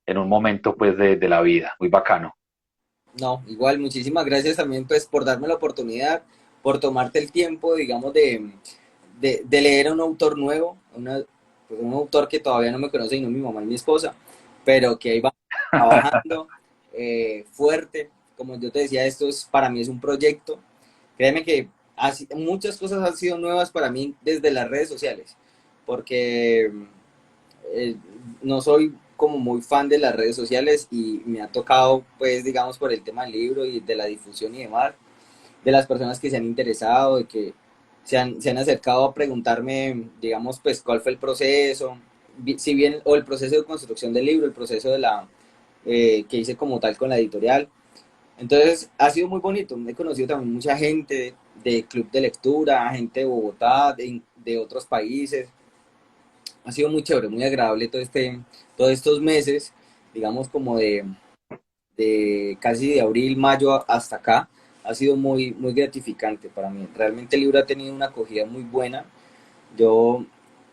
en un momento pues de la vida, muy bacano. No, igual, muchísimas gracias también pues por darme la oportunidad, por tomarte el tiempo, digamos, de leer a un autor nuevo, pues, un autor que todavía no me conoce y no mi mamá y mi esposa, pero que ahí va trabajando fuerte. Como yo te decía, para mí es un proyecto. Créeme que muchas cosas han sido nuevas para mí desde las redes sociales, porque eh, no soy como muy fan de las redes sociales y me ha tocado, pues, digamos, por el tema del libro y de la difusión y demás, de las personas que se han interesado, de que se han acercado a preguntarme, digamos, pues, cuál fue el proceso, si bien, o el proceso de construcción del libro, el proceso que hice como tal con la editorial. Entonces, ha sido muy bonito. He conocido también mucha gente de club de lectura, gente de Bogotá, de otros países. Ha sido muy chévere, muy agradable todos estos meses, digamos como de casi de abril, mayo hasta acá. Ha sido muy gratificante para mí. Realmente el libro ha tenido una acogida muy buena. Yo,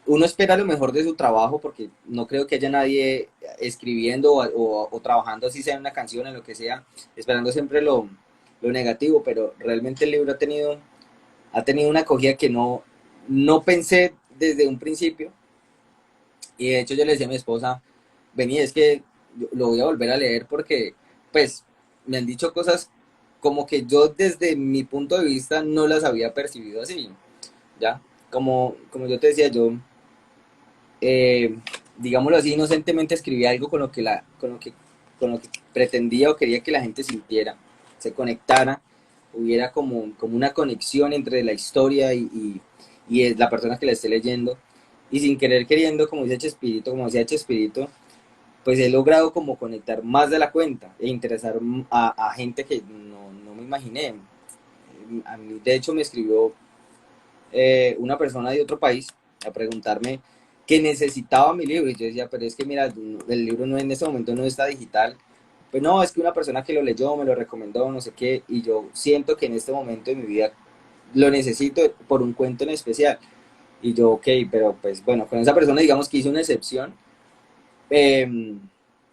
uno espera lo mejor de su trabajo porque no creo que haya nadie escribiendo o trabajando así sea en una canción, en lo que sea, esperando siempre lo negativo, pero realmente el libro ha tenido una acogida que no pensé desde un principio. Y de hecho yo le decía a mi esposa, vení, es que lo voy a volver a leer porque, pues, me han dicho cosas como que yo desde mi punto de vista no las había percibido así, ¿ya? Como yo te decía, yo, eh, digámoslo así, inocentemente escribí algo con lo que con lo que pretendía o quería que la gente sintiera, se conectara, hubiera como una conexión entre la historia y la persona que la esté leyendo. Y sin querer queriendo, como decía Chespirito, pues he logrado como conectar más de la cuenta e interesar a gente que no me imaginé. A mí, de hecho, me escribió una persona de otro país a preguntarme que necesitaba mi libro. Y yo decía, pero es que mira, el libro no en este momento no está digital. Pues no, es que una persona que lo leyó me lo recomendó, no sé qué, y yo siento que en este momento de mi vida lo necesito por un cuento en especial. Y yo, ok, pero pues bueno, con esa persona digamos que hice una excepción, eh,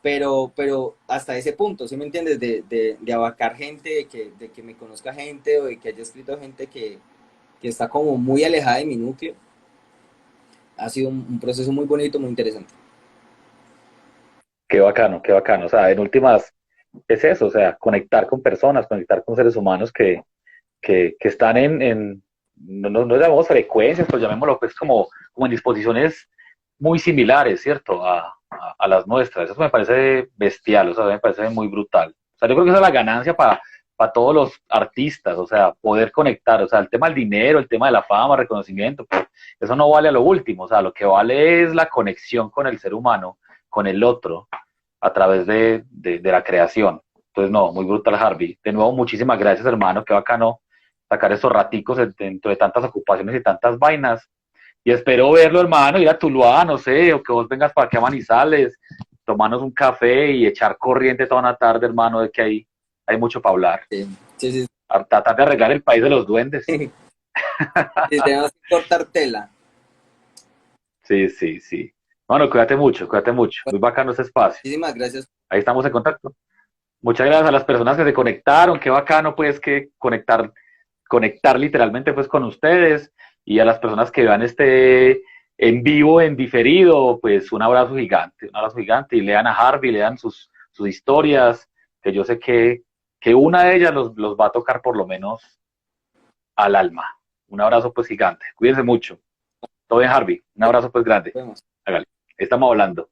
pero hasta ese punto, ¿sí me entiendes? De abarcar gente, de que me conozca gente o de que haya escrito gente que está como muy alejada de mi núcleo, ha sido un proceso muy bonito, muy interesante. Qué bacano, qué bacano. O sea, en últimas, es eso, o sea, conectar con personas, conectar con seres humanos que están no llamamos frecuencias, pues llamémoslo pues como en disposiciones muy similares, ¿cierto? A las nuestras. Eso me parece bestial, o sea, me parece muy brutal. O sea, yo creo que esa es la ganancia para todos los artistas, o sea, poder conectar, o sea, el tema del dinero, el tema de la fama, reconocimiento, pues eso no vale a lo último, o sea, lo que vale es la conexión con el ser humano, con el otro, a través de la creación. Entonces, no, muy brutal, Harvey. De nuevo, muchísimas gracias, hermano. Qué bacano sacar esos raticos dentro de tantas ocupaciones y tantas vainas. Y espero verlo, hermano, ir a Tuluá, no sé, o que vos vengas para aquí a Manizales, tomarnos un café y echar corriente toda una tarde, hermano, de que hay mucho para hablar. Sí, sí, sí, A tratar de arreglar el país de los duendes. sí. Sí, tenemos que cortar tela. Sí, sí, sí. Bueno, cuídate mucho, cuídate mucho. Muy bacano ese espacio. Muchísimas gracias. Ahí estamos en contacto. Muchas gracias a las personas que se conectaron, qué bacano pues que conectar literalmente pues con ustedes y a las personas que vean este en vivo, en diferido, pues un abrazo gigante y lean a Harvey, lean sus historias, que yo sé que una de ellas los va a tocar por lo menos al alma. Un abrazo pues gigante, cuídense mucho. Todo bien, Harvey, un abrazo pues grande. Nos vemos. Hágale. Estamos hablando.